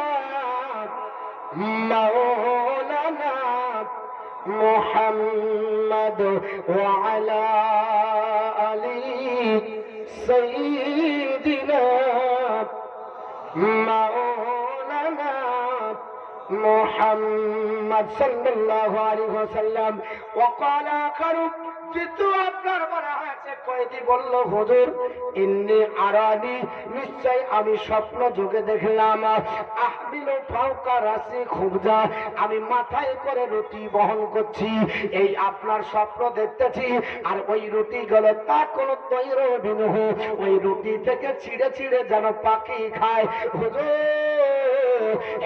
Speaker 1: মাওলানা মুহাম্মদ ওয়া আলা আলি সাইয়্যিদিনা মাওলানা মুহাম্মদ সাল্লাল্লাহু আলাইহি ওয়াসাল্লাম। وقال آخر, কিন্তু আপনার বলা হয়েছে কয়েদি বলল, হুজুর ইন্নী আরানি, নিশ্চয় আমি স্বপ্ন যোগে দেখলাম, আহমিলু ফাওকা রাসি খুবজা, আমি মাথায় করে রুটি বহন করছি। এই আপনার স্বপ্ন দেখতেছি, আর ওই রুটি গুলো তা কোন তৈর বিনহ, ওই রুটি থেকে ছিঁড়ে ছিঁড়ে যেন পাখি খায়। হুজুর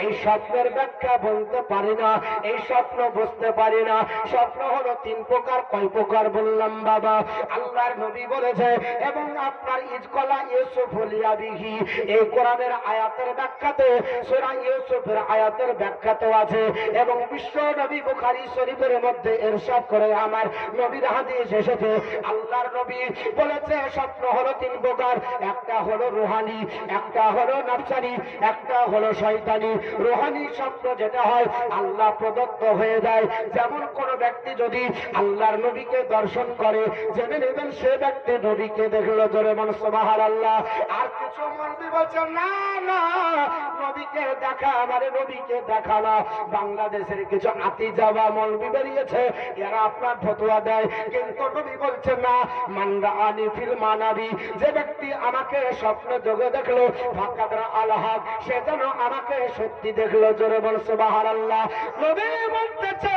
Speaker 1: এই স্বপ্নের ব্যাখ্যা বলতে পারি না, এই স্বপ্ন বুঝতে পারি না। স্বপ্ন হলো তিন প্রকার। কয় প্রকার বললাম বাবা? আল্লাহর নবী বলেছে, এবং আপনার ইজকলা ইউসুফ লিয়াবিহি, এই কোরআনের আয়াতের ব্যাখ্যাতে, সূরা ইউসুফের আয়াতের ব্যাখ্যাতে আছে। এবং বিশ্ব নবী বুখারী শরীফের মধ্যে ইরশাদ করে আমার নবীর হাদিস এসেছে, আল্লাহর নবী বলেছে স্বপ্ন হলো তিন প্রকার। একটা হলো রুহানি, একটা হলো নাফসানি, একটা হলো শয়তানি। রুহানি স্বপ্ন যেটা হয় আল্লাহ প্রদত্ত হয়ে যায়। যেমন কোন ব্যক্তি যদি আল্লাহর নবীকে দর্শন করে, জেনে নেবেন সে ব্যক্তি নবীকে দেখলো। জোরে বলুন সুবহানাল্লাহ। আর কিছু মৌলবি বলছেন না না, নবীকে দেখা মানে নবীকে দেখা না। বাংলাদেশের কিছু আতি যাওয়া মৌলবি বেরিয়েছে, এরা আপনার ফতোয়া দেয়, কিন্তু নবী বলছেন না, মান রাআনি ফিল মানাবি, যে ব্যক্তি আমাকে স্বপ্ন যোগে দেখলো, ফাকাদ রাআল হক, সে যেন আমাকে সত্যি দেখলো। জোরে বলুন সুবহানাল্লাহ। নবী বলতেছে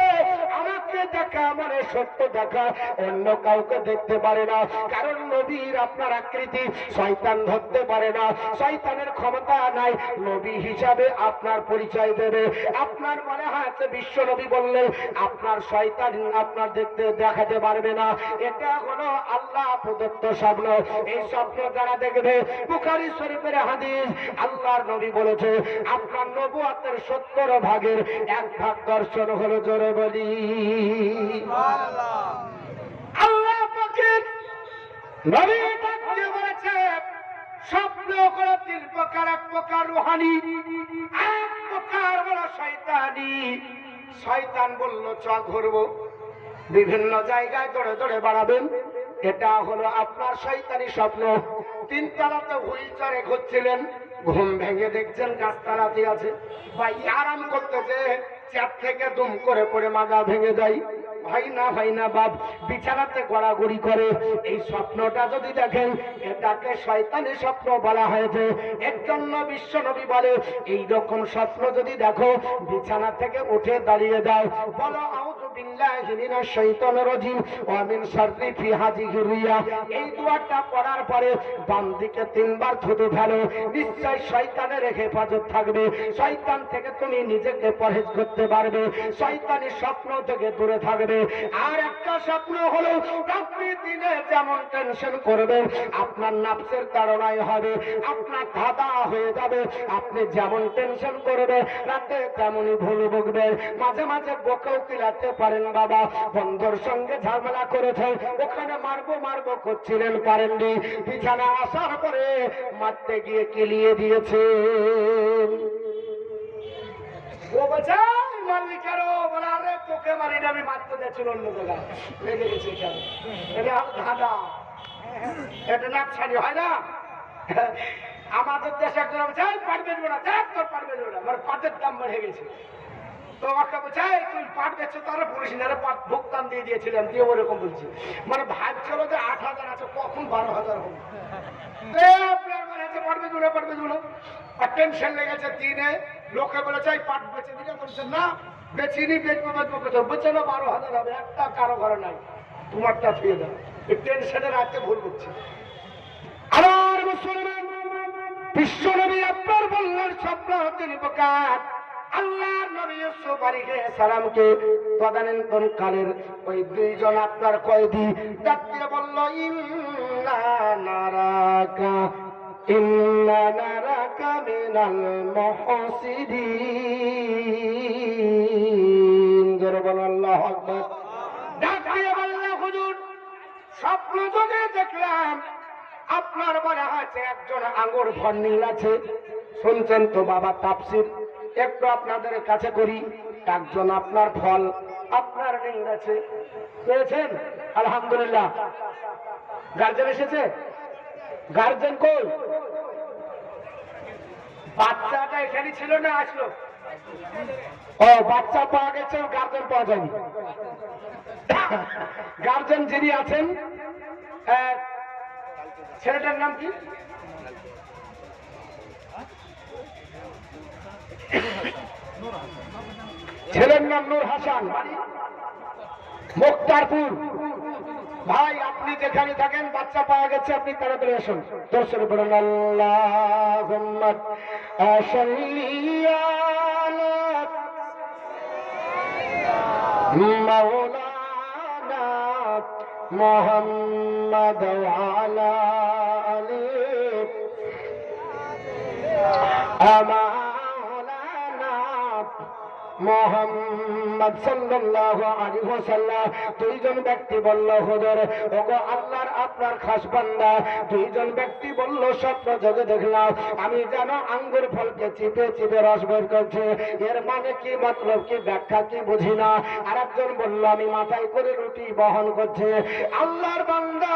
Speaker 1: আমাকে দেখা মানে সত্য দেখা, অন্য কাউকে দেখতে পারে না। কারণ নবীর আপনার আকৃতি শয়তান ধরতে পারে না, শয়তানের ক্ষমতা নাই নবী হিসাবে আপনার পরিচয় দেবে। আপনার মনে হয় বিশ্ব নবী বললে আপনার শয়তান আপনার দেখতে দেখাতে পারবে না। এটা হলো আল্লাহ প্রদত্ত স্বপ্ন। এই স্বপ্ন যারা দেখবে, বুখারী শরীফের হাদিস, আল্লাহর নবী বলেছে আপনার নবুয়তের 70 ভাগের 1 ভাগ দর্শন হলো। জোরে বলি সুবহানাল্লাহ। আল্লাহ পাকের নবী তাকে বলেছে স্বপ্ন হলো 3 প্রকার। এক প্রকার রুহানি, এক প্রকার হলো শয়তানি। শয়তান বলল চল ঘুরবো, বিভিন্ন জায়গায় দৌড়ে দৌড়ে বাড়াবেন, এটা হলো আপনার শয়তানি স্বপ্ন। 3 তলাতে হুইল চেয়ারে ঘুরছিলেন, ঘুম ভেঙে দেখছেন গাছতলাতে আছে, ভাই আরাম করতেছে, চেয়ার থেকে দুম করে পড়ে মাজা ভেঙে যায়। ভাই না বাপ, বিছানাতে গড়াগড়ি করে। এই স্বপ্নটা যদি দেখেন, এটাকে শয়তানি স্বপ্ন বলা হয়েছে। এর জন্য বিশ্ব নবী বলে এইরকম স্বপ্ন যদি দেখো, বিছানা থেকে উঠে দাঁড়িয়ে দাও, বলো আউযু বিল্লাহি মিনাশ শাইতানির রাজিম ওয়া মিন শাররি ফি হাযিহি রিয়া। এই দোয়াটা পড়ার পরে বাম দিকে 3 বার থুতু ফেলো, নিশ্চয় শয়তানের হেফাজত থাকবে। শয়তান থেকে তুমি নিজেকে পরহেজ করতে পারবে, শয়তানি স্বপ্ন থেকে দূরে থাকবে। আর একটা স্বপ্ন হলো আপনি দিনে যেমন টেনশন করবেন, আপনার নাফসের তাড়নায় হবে, আপনার ধাঁধা হয়ে যাবে। আপনি যেমন টেনশন করবে, রাতে তেমনই ভুল বকবেন। মাঝে মাঝে বকেও কিলাতে পারেন, বাবা বন্ধুর সঙ্গে ঝামেলা করেছেন, ওখানে মারবো করছিলেন, পারেননি, বিছানা আসার পরে মারতে গিয়ে কিলিয়ে দিয়েছে। ও বলছে মারলি কেন? বলে আরে তোকে মারি না, আমি মারতে যাচ্ছিল অন্য জায়গায়, লেগে গেছে কেন? এটা ধাঁধা, এটা নাকশানি হয় না। আমাদের দেশে একজন পাট বেচবো না, তোর পাট বেচবো না, আমার পাটের দাম বেড়ে গেছে। তো আমাকে বলছে তুই পাট বেচছো, তারা বলিস না, পাট ভুগতান দিয়ে দিয়েছিলাম, দিয়ে ওরকম বলছি। মানে ভাবছিল যে 8,000 আছে, কখন 12,000 হবে। আপনার মানে হচ্ছে পাট বেচবো না, আর টেনশন লেগেছে দিনে। লোকে বলে চাই পাট বেচে দিলে, বলছে না বেচিনি, বেচবো বেচে না, 12,000 হবে, একটা কারো ঘরে নাই, তোমারটা ছুঁয়ে দাও। এই টেনশনের রাতে ভুল করছে। আমার মুসলমান বিশ্ব নবী আপনার বললেন স্বপ্ন 3 প্রকার। আল্লাহর নবী ইউসুফ আলাইহিস সালামকে তদানীন্তনকালের ওই 2 জন আপনার কয়েদি ডাকতে বলল, ইন্না নারাকা মিনাল মুহসিনিন। জোরে বলুন আল্লাহু আকবার। ডাকিয়ে বলল, হুজুর স্বপ্ন যোগে দেখলাম আপনার মনে হচ্ছে একজন আঙ্গুর ভর্নিল আছে। শুনছেন তো বাবা তাফসীর, একটু আপনাদের কাছে করি। একজন আপনার ফল আপনার রিং আছে, পেয়েছেন? আলহামদুলিল্লাহ। গার্জেন এসেছে? গার্জেন কই? বাচ্চাটা এখানে ছিল না আসলো? ও বাচ্চা পাওয়া গেছে, গার্জেন পাওয়া যায়নি। গার্জেন যিনি আছেন, ছেলেটার নাম কি? ছেলের নাম নূর হাসান, মুক্তারপুর। ভাই আপনি যেখানে থাকেন বাচ্চা পাওয়া গেছে, আপনি তাড়াতাড়ি আসুন। দর্শনে পড়ুন আল্লাহুম্মা সাল্লি আলা মাওলানা মুহাম্মাদ ওয়া আলা আলি মুহাম্মদ সাল্লাল্লাহু আলাইহি ওয়াসাল্লাম। দুইজন ব্যক্তি বলল, হুজুর ওগো আল্লাহর আপনার খাস বান্দা। দুইজন ব্যক্তি বলল, স্বপ্ন যোগে দেখলাম আমি যেন আঙ্গুর ফলকে চিপে চিপে রস বের করছে। এর মানে কি, মতলব কি, ব্যাখ্যা কি বুঝি না। আর একজন বলল, আমি মাথায় করে রুটি বহন করছে। আল্লাহর বান্দা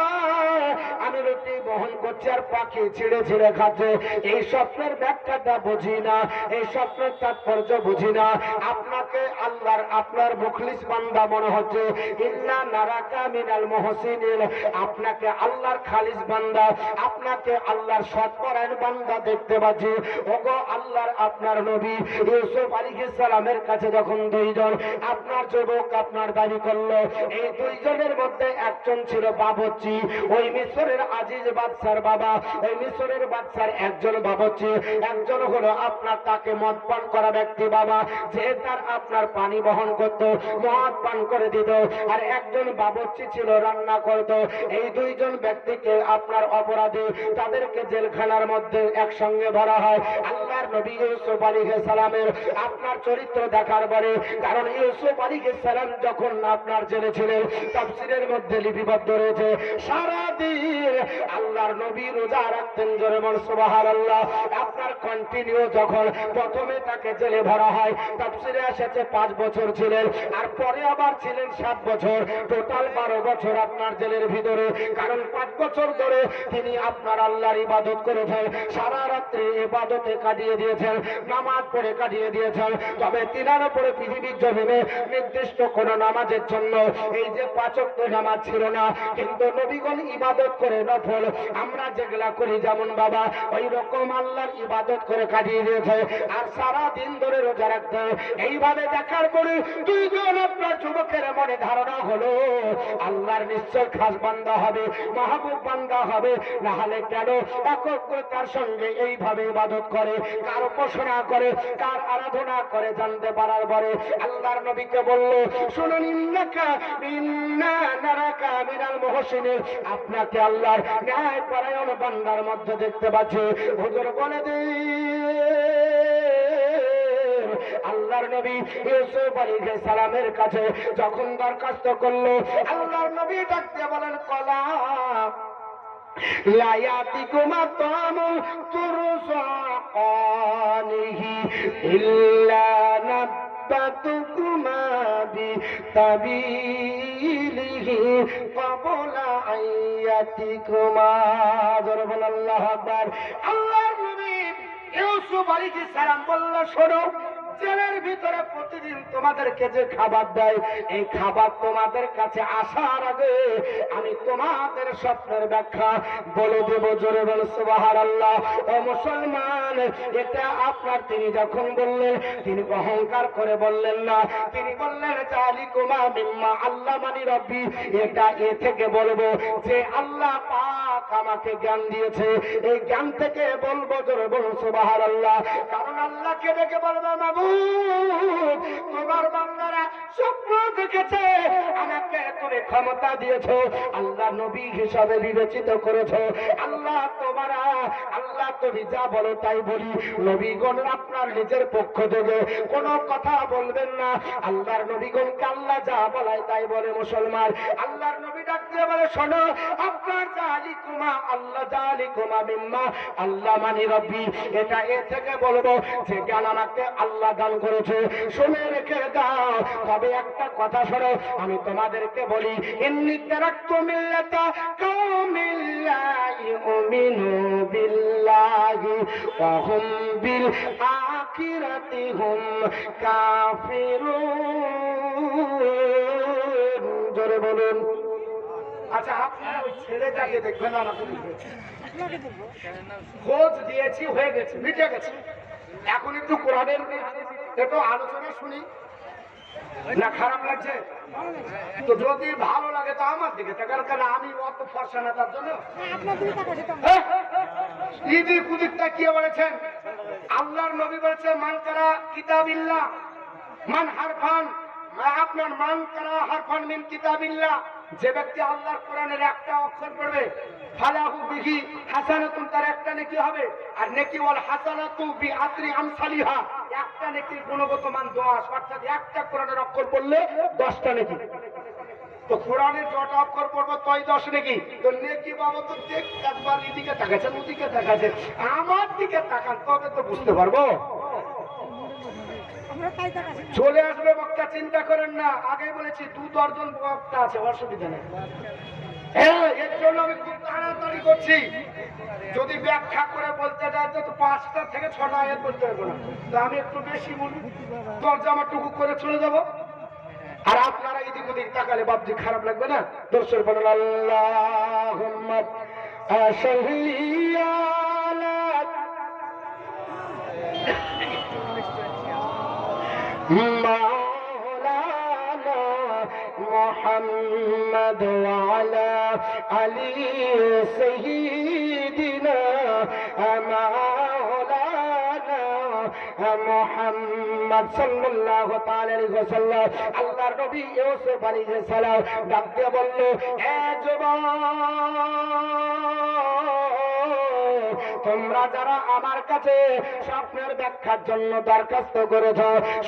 Speaker 1: আমি রুটি বহন করছি আর পাখি ছিঁড়ে ছিঁড়ে খাচ্ছে। এই স্বপ্নের ব্যাখ্যাটা বুঝি না, এই স্বপ্নের তাৎপর্য বুঝি না। আপনাকে আল্লাহর আপনার মুখলিস বান্দা মনে হচ্ছে। ইন্না নারাকা মিনাল মুহসিনিন, আপনাকে আল্লাহর খালিস বান্দা, আপনাকে আল্লাহর সৎপরায়ণ বান্দা দেখতে পাচ্ছি। ওগো আল্লাহর আপনার নবী ইউসুফ আলাইহিস সালামের কাছে যখন দুইজন আপনার যুবক আপনার দাবি করলো, এই দুইজনের মধ্যে একজন ছিল বাবুর্চি, ওই মিশরের আজিজ বাদশার বাবা। ওই মিশরের বাদশার একজন বাবুর্চি, একজন হলো আপনার তাকে মদ পান করা ব্যক্তি বাবা, যে তার আপনার পানি বহন করত, মদ পান করে দিত। আর একজন বাবুর্চি ছিল, রান্না করত। এই দুইজন ব্যক্তিকে আপনার অপরাধী, তাদেরকে জেলখানার মধ্যে একসঙ্গে ভরা হয়। আল্লাহর নবী ইউসুফ আলাইহিস সালামের আপনার চরিত্র দেখার পরে, কারণ ইউসুফ আলাইহিস সালাম যখন আপনার জেলে ছিলেন, তাফসীরের মধ্যে লিপিবদ্ধ রয়েছে, সারাদিন আল্লাহর নবী রোজা রাখতেন। জোরে বল সুবহানাল্লাহ। আপনার কন্টিনিউ যখন প্রথমে তাকে জেলে ভরা হয়, তাফসীরে এসেছে 5 বছর ছিলেন, আর পরে আবার ছিলেন 7 বছর, টোটাল 12 বছর আপনার জেলের ভিতরে। কারণ 5 বছর ধরে তিনি আপনার আল্লাহর ইবাদত করেছেন, সারা রাত্রি ইবাদতে কাটিয়ে দিয়েছেন, নামাজ পড়ে কাটিয়ে দিয়েছেন। তবে তিনার উপরে পৃথিবীর জমিনে নির্দিষ্ট কোন নামাজের জন্য এই যে 5 ওয়াক্ত নামাজ ছিল না, কিন্তু নবীগণ ইবাদত করে নফল আমরা যেগুলা করি যেমন বাবা, ওই রকম আল্লাহর ইবাদত করে কাটিয়ে দিয়েছে। আর সারা দিন ধরে রোজা রাখতে। এইভাবে দেখার পরে দুইজন আপনার যুবকের মনে ধারণা হলো, আল্লাহর নিশ্চয় খাস বান্দা হবে, মাহবুব বান্দা হবে, না হলে কেন একত্রতার সঙ্গে এইভাবে ইবাদত করে, কার উপাসনা করে, কার আরাধনা করে জানতে পারার পরে আল্লাহর নবীকে বলল, শুনুন, ইন্না নারাকা মিনাল মুহসিনিন, আপনাকে আল্লাহর ন্যায় পরায়ণ বান্দার মধ্যে দেখতে পাচ্ছি। হুজুর বলে আল্লাহর নবী ইউসুফ আলাইহিস সালামের কাছে যখন দরখাস্ত করলো, আল্লাহর নবী ডাকতে বলেন, কলা লা ইয়াতিকুমা তামু তুরসাকানিহি ইল্লা নাব্বাতুকুমা বিতাবিলিহি ক্বাবলা আইয়াতিকুমা। জোরে বল আল্লাহু আকবার। আল্লাহর নবী ইউসুফ আলাইহিস সালাম বলল, শোনো, জেলের ভিতরে প্রতিদিন তোমাদেরকে যে খাবার দেয়, এই খাবার তোমাদের কাছে আসার আগে আমি তোমাদের স্বপ্নের ব্যাখ্যা বলে দেব। জোরে বল সুবহানাল্লাহ। ও মুসলমান, এটা আপনার তিনি যখন বললেন, তিনি অহংকার করে বললেন না, তিনি বললেন, জালিকুমা মিম্মা আল্লামানি রব্বি, এটা এ থেকে বলবো যে আল্লাহ পাক আমাকে জ্ঞান দিয়েছে, এই জ্ঞান থেকে বলবো। জোরে বল সুবহানাল্লাহ। কারণ আল্লাহকে ডেকে বলবে, মাবুদ তোমার বান্দারা স্বপ্ন দেখেছে, আমাকে তুমি ক্ষমতা দিয়েছো, আল্লাহ নবী হিসাবে বিবেচিত করেছো, আল্লাহ তুমি যা বলো তাই বলি। নবীগণ আপনার নিজের পক্ষ থেকে কোনো কথা বলবেন না। আল্লাহর নবীগণকে আল্লাহ যা বলায় তাই বলে মুসলমান। আল্লাহর নবী ডাক দিয়ে বলে, শোনো, আপনার জালিকুমা আল্লাহ জালিকুমা মিম্মা আল্লাহ মানি রব্বি, এটা এ থেকে বলবো যে জ্ঞান আমাকে আল্লাহ দান করেছে। শুনে রেখে দাও। তবে একটা কথা শোনো, আমি তোমাদেরকে বলি, ইন্নী তারাকতু মিল্লাতা কাওমিন লা ইউমিনু বিল্লাহি ওয়া হুম বিল আখিরাতি হুম কাফিরুন। জোরে বলুন। আচ্ছা, আপনারা ওই ছেলেটাকে দেখবেন, আমাকে খোঁজ দিয়েছি, হয়ে গেছে, মিটে গেছে। এখন একটু কোরআনের একটু আলোচনা শুনি না? খারাপ লাগছে তো? যদি ভালো লাগে তো আমার দিকে তাকান, কেন আমি অত ফর্সা না তার জন্য। ইদি কুদিকটা কি বলেছেন? আল্লাহর নবী বলেছে, মান কারা কিতাবিল্লাহ মান হারফান, আপনার মান কারা হারফান মিন কিতাবিল্লাহ, যে ব্যক্তি আল্লাহর কোরআনের একটা অক্ষর পড়বে, ফালাহু বিহি হাসানাতুন, তার একটা নেকি হবে। আর নেকি ওয়াল হাসানাতু বিআশরি আমসালিহা, একটা নেকির গুণগত মান 10, অর্থাৎ একটা কোরআনের অক্ষর পড়লে 10টা নেকি। তো কোরআনের যত অক্ষর পড়বো তই 10 নেকি। তো নেকি বাবা তো দেখ, একবার এদিকে তাকাচ্ছেন, ওদিকে তাকাচ্ছেন, আমার দিকে তাকান, তবে তো বুঝতে পারবো। চলে আসবে বক্তা, চিন্তা করেন না। আগে বলেছি 2 দর্জন বক্তা আছে, অসুবিধা নেই। এর জন্য আমি খুব তাড়াতাড়ি করছি। যদি ব্যাখ্যা করে বলতে যায় তো 5টা থেকে 6টা আয়াত বলতে পারবো না। তো আমি একটু বেশি বলি, তরজামাটুকু করে চলে যাব। আর আপনারা এদিক ওদিক তাকালে বাপজি খারাপ লাগবে না? দর্শক বলেন, আল্লাহুম্মা সাল্লি আলা মাওলানা মুহাম্মদ ওয়া আলা আলি সাইয়্যিদিনা মাওলানা মুহাম্মদ সাল্লাল্লাহু তাআলা আলাইহি ওয়াসাল্লাম। আল্লাহর নবী ইউসুফ আলাইহিস সালাম ডাক দিয়ে বলল, এ যুবক, তোমরা যারা আমার কাছে স্বপ্নের ব্যাখ্যার জন্য দরখাস্ত করেছ,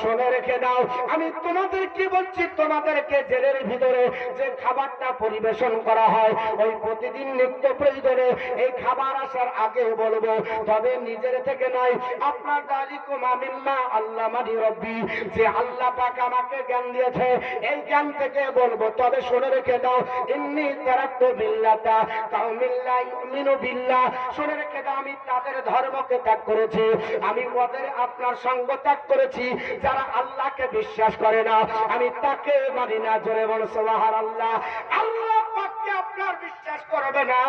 Speaker 1: শুনে রেখে দাও। আমি তোমাদেরকে বলছি, তোমাদেরকে জেলের ভিতরে যে খাবারটা পরিবেশন করা হয়, ওই প্রতিদিন নিত্য প্রয়োজনে এই খাবার আসার আগে বলবো, তবে নিজের থেকে নয়। আপনার জালিকুমা মিম্মা আল্লাহ মানি রব্বি, যে আল্লাহ পাক আমাকে জ্ঞান দিয়েছে, এই জ্ঞান থেকে বলবো। তবে শুনে রেখে দাও, ইন্নী তারাকতু বিল্লাতা কাওমিন লা ইউমিনু বিল্লাহ, শুনে রেখে দাও, আমি তাদের ধর্মকে ত্যাগ করেছি, আমি ওদের আপনার সঙ্গ ত্যাগ করেছি। যারা আল্লাহকে বিশ্বাস করে না, আমি তাকে মানি না। জোরে বল সুবহানাল্লাহ। আল্লাহ পাককে আপনার বিশ্বাস করবে না,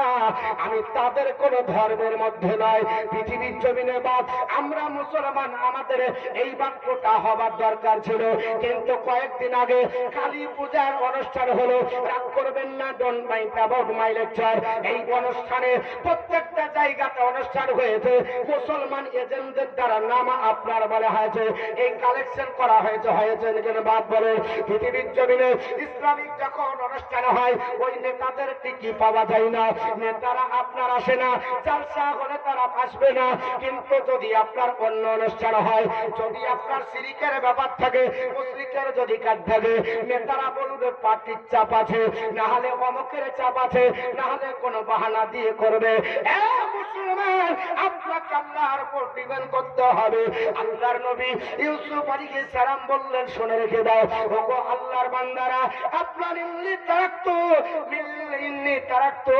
Speaker 1: আমি তাদের কোন ধর্মের মধ্যে নয়। পৃথিবীর জমিনে বাপ আমরা মুসলমান, আমাদের এই বাক্যটা হবার দরকার ছিল, কিন্তু কয়েকদিন আগে কালী পূজার অনুষ্ঠান হলো। রাগ করবেন না, don't mind about my lecture. এই অনুষ্ঠানে প্রত্যেকটা জায়গাতে অনুষ্ঠান হয়েছে, মুসলমান এজেন্টদের দ্বারা নাম আপনার বলা হয়েছে, এই কালেকশন করা হয়েছে যেন বাদ বলে। পৃথিবীর জমিনে ইসলামিক যখন অনুষ্ঠান হয়, ওই নেতাদের টিকি পাওয়া যায় না, নেতারা আপনার আসে না, জালসা হলে তারা আসবে না। কিন্তু যদি আপনার অন্য অনুষ্ঠান হয়, যদি আপনার শিরিকের ব্যাপার থাকে, মুশরিকের যদি কাজ থাকে, নেতারা বলবে পার্টির চাপ আছে, না হলে অমুকের চাপ আছে, না হলে কোনো বাহানা দিয়ে করবে। মুসলমান, আপনাকে আল্লাহর উপর ডিপেন্ড করতে হবে। আল্লাহর নবী ইউসুফ আলাইহিস সালাম বললেন, শুনে রেখে দাও, ওগো আল্লাহর বান্দারা, আপনার ইন্নী তারাকতু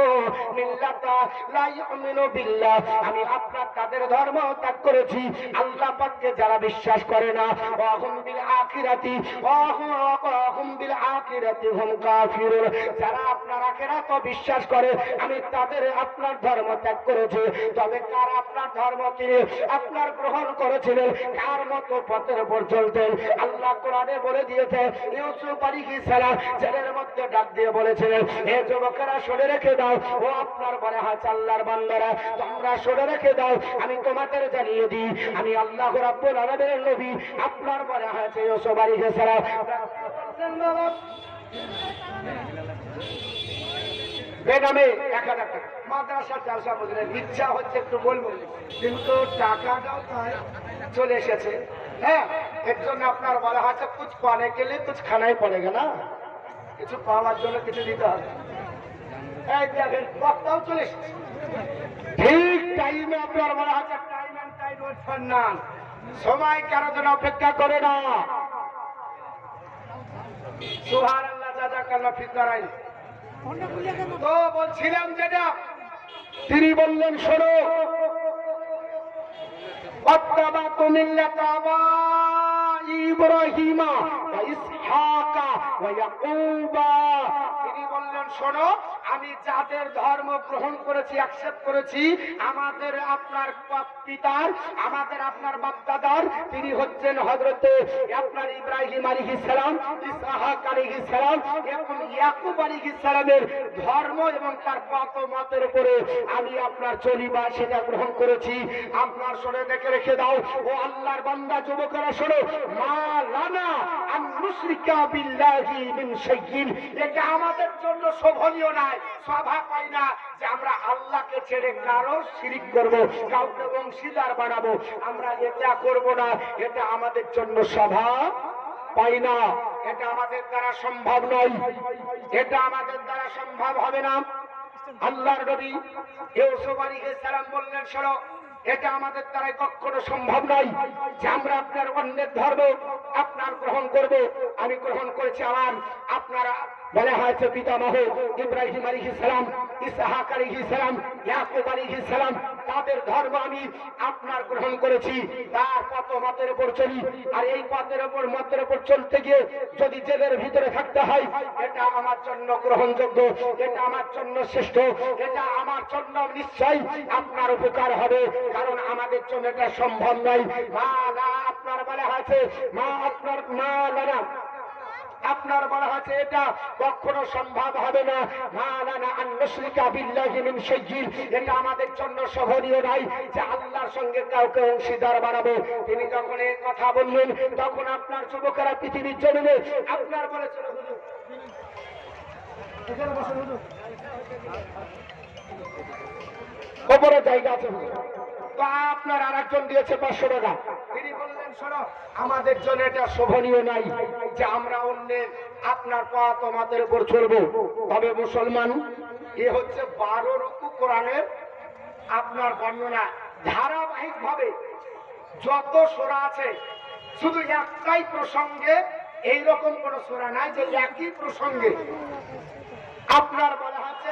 Speaker 1: মিল্লাতা লা ইউমিনু বিল্লাহ, আমি আপনার তাদের ধর্ম ত্যাগ করেছি, আল্লাহ পাককে যারা বিশ্বাস করে না। ওয়া হুম বিল আখিরাতি হুম কাফিরুন, যারা আপনার আখিরাত বিশ্বাস করে, আমি তাদের আপনার ধর্ম ত্যাগ করেছি। তবে কার আপনার ধর্ম তিনি আপনার গ্রহণ করেছিলেন, কার মতো পথের উপর চলতেন, আল্লাহ কোরআনে বলে দিয়েছে। ইউসুফ আলাইহিস সালাম জেলের মধ্যে ডাক দিয়ে বলেছিলেন, এ যুবকেরা শুনে রেখে দাও, ও আপনার বলে হাত আল্লাহর বান্দারা, তোমরা শুনে রেখে দাও, আমি তোমাদের জানিয়ে দিই, আমি আল্লাহ রাব্বুল আলামিনের নবী। আপনার বলে হয়েছে ইউসুফ আলাইহিস সালাম বেনামে 1000 টাকা মাদ্রাসার জালসা বুঝলেন, ইচ্ছা হচ্ছে একটু বলবো, কিন্তু টাকাটাও তাই চলে এসেছে। হ্যাঁ, এর জন্য আপনার বলা হচ্ছে কুছ পানে গেলে কুছ খানাই পড়েগে না, কিছু পাওয়ার জন্য কিছু দিতে হবে। এই দেখেন বক্তাও চলে এসেছে ঠিক টাইমে, আপনার বলা হচ্ছে time and time wait for none, সময় কারো জন্য অপেক্ষা করে না। সুবহানাল্লাহ, জাযাকাল্লাহ ফিদ্দারাইন। তো বলছিলাম যেটা, তিনি বললেন শোনো, ওয়াত্তাবাতু মিল্লাতা ইব্রাহিমা ওয়া ইসহাকা ওয়া ইয়াকুবা। তিনি বললেন শোনো, আমি যাদের ধর্ম গ্রহণ করেছি, অ্যাকসেপ্ট করেছি, আমাদের আপনার পিতার, আমাদের আপনার বাপ-দাদার, তিনি হচ্ছেন হযরতে আপনার ইব্রাহিম আলাইহিস সালাম, ইসহাক আলাইহিস সালাম এবং ইয়াকুব আলাইহিস সালামের ধর্ম এবং তার মতের উপরে আমি আপনার চলি বা সেটা গ্রহণ করেছি। আপনার শুনে দেখে রেখে দাও ও আল্লাহর বান্দা যুবকেরা, শোনো, মা লানা আন নুশরিকা বিল্লাহি মিন শাইইন, এটা আমাদের জন্য শোভনীয় নয়, শোভা পাই না যে আমরা আল্লাহকে ছেড়ে কারো শিরিক করব, কাউকে অংশীদার বানাবো, আমরা এটা করব না, এটা আমাদের জন্য শোভা পাই না, এটা আমাদের দ্বারা সম্ভব নয়, এটা আমাদের দ্বারা সম্ভব হবে না। আল্লাহর নবী ইউসুফ আলাইহিস সালাম বললেন শোনো, এটা আমাদের দ্বারাই কখনো সম্ভব নয় যে আমরা আপনার অন্যের ধর্ম আপনার গ্রহণ করব। আমি গ্রহণ করেছি আমার আপনারা বলা হয়েছে পিতামহ ইব্রাহিম আলাইহিস সালাম, ইসহাক আলাইহিস সালাম, ইয়াকুব আলাইহিস সালাম, তাদের ধর্ম আমি আপনার গ্রহণ করেছি, তার পথ মতের উপর চলি। আর এই পথের উপর মতের উপর চলতে গিয়ে যদি জেলের ভিতরে থাকতে হয়, এটা আমার জন্য গ্রহণযোগ্য, এটা আমার জন্য শ্রেষ্ঠ, এটা আমার জন্য নিশ্চয়ই আপনার উপকার হবে, কারণ আমাদের জন্য এটা সম্ভব নয়। মা লা, আপনার বলা হয়েছে মা, আপনার মা লানা, আপনার বলা হচ্ছে এটা কখনো সম্ভব হবে না। মালানা আন নুশরিকা বিল্লাহি মিন শাইইন, এটা আমাদের জন্য শোভনীয় নয় যে আল্লাহর সঙ্গে কাউকে অংশীদার বানাবো। তিনি যখন এই কথা বললেন, তখন আপনার যুবকেরা পৃথিবীর জমিনে আপনার বলেছিল হুজুর, এখানে বসেন হুজুর, ওপরে জায়গা আছে হুজুর, তো আপনার আরেকজন দিয়েছে 500 টাকা। তিনি বললেন শোনো, আমাদের জন্য এটা শোভনীয় নাই যে আমরা অন্যের আপনার পথ আমাদের উপর চলবো। তবে মুসলমান, এ হচ্ছে 12 রুকু কোরআনের আপনার বর্ণনা, ধারাবাহিক ভাবে যত সূরা আছে, শুধু একটাই প্রসঙ্গে এইরকম কোন সূরা নাই যে একই প্রসঙ্গে আপনার বলা হচ্ছে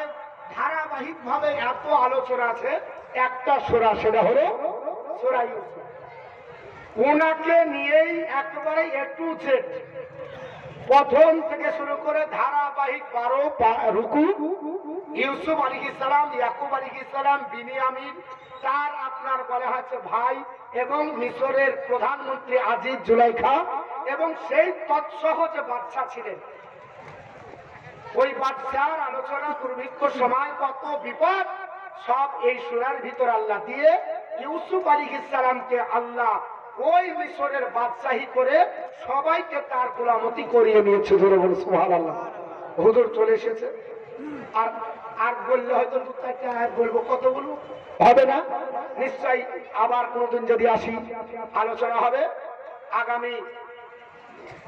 Speaker 1: ধারাবাহিক ভাবে এত আলোচনা আছে। একটা সূরা, সেটা হলো সূরা ইউসুফ, ওনাকে নিয়েই একেবারে এ টু জেড প্রথম থেকে শুরু করে ধারাবাহিক 12 রুকু, ইউসুফ আলাইহিস সালাম, ইয়াকুব আলাইহিস সালাম, বিনিয়ামিন, তার আপনার বলা হচ্ছে ভাই এবং মিশরের প্রধানমন্ত্রী আজিজ জুলাইখা এবং সেই তৎসহ যে বাদশা ছিলেন, ওই বাদশার আলোচনা, দুর্ভিক্ষ সময় কত বিপদ, সব এই সূরার ভিতর আল্লাহ দিয়ে ইউসুফ আলাইহিস সালামকে আল্লাহ ওই মিশরের বাদশাহী করে সবাইকে তার গোলামতি করিয়ে নিয়েছে। ধরে বল সুবহানাল্লাহ। হুজুর চলে এসেছে, আর আর বললে হয়তো 2-4টা আয়াত বলবো, কত বলবো হবে না, নিশ্চয়ই আবার কোনদিন যদি আসি আলোচনা হবে। আগামী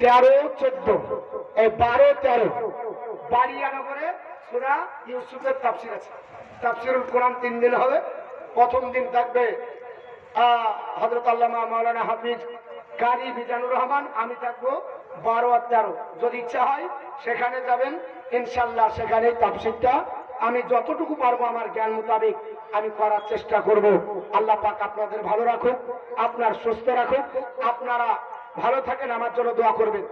Speaker 1: 13-14 এই 12-13 বাড়িয়ানগরে সূরা ইউসুফের তাফসীর আছে, তাফসীরুল কোরআন 3 দিন হবে। প্রথম দিন থাকবে হযরত আল্লামা মাওলানা হাফিজ কারি মিজানুর রহমান, আমি থাকবো 12 আর 13। যদি ইচ্ছা হয় সেখানে যাবেন ইনশাআল্লাহ, সেখানে তাফসীরটা আমি যতটুকু পারবো আমার জ্ঞান মোতাবেক আমি করার চেষ্টা করব। আল্লাহ পাক আপনাদের ভালো রাখুক, আপনার সুস্থ রাখুক, আপনারা ভালো থাকেন, আমার জন্য দোয়া করবেন।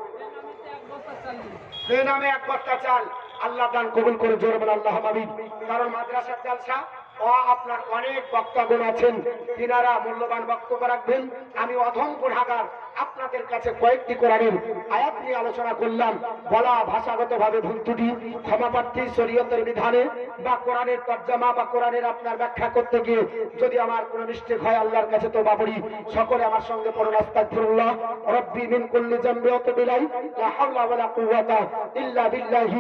Speaker 1: এই নামে 1 বস্তা চাল আল্লাহ দান কবুল করে, জোরে বলেন আল্লাহুম্মা আমিন। কারণ মাদ্রাসার জালসা আপনার অনেক বক্তাগণ আছেন, তিনারা মূল্যবান বক্তব্য রাখবেন। আমি অধম গুনাহগার, আপনাদের কাছে কয়েকটি কোরআনের আয়াত নিয়ে আলোচনা করলাম। বলা ভাষাগত ভাবে ভুল ত্রুটি ক্ষমা প্রার্থী, শরীয়তের বিধানে বা কোরআনের তরজমা বা কোরআনের আপনার ব্যাখ্যা করতে গিয়ে যদি আমার কোনো মিস্টেক হয়, আল্লাহর কাছে তওবা করি। সকলে আমার সঙ্গে পড়ুন আস্তাগফিরুল্লাহ রাব্বি মিন কুল্লি যামবি ওয়া তুবু ইলাইহি, লা হাওলা ওয়া লা কুওয়াতা ইল্লা বিল্লাহি।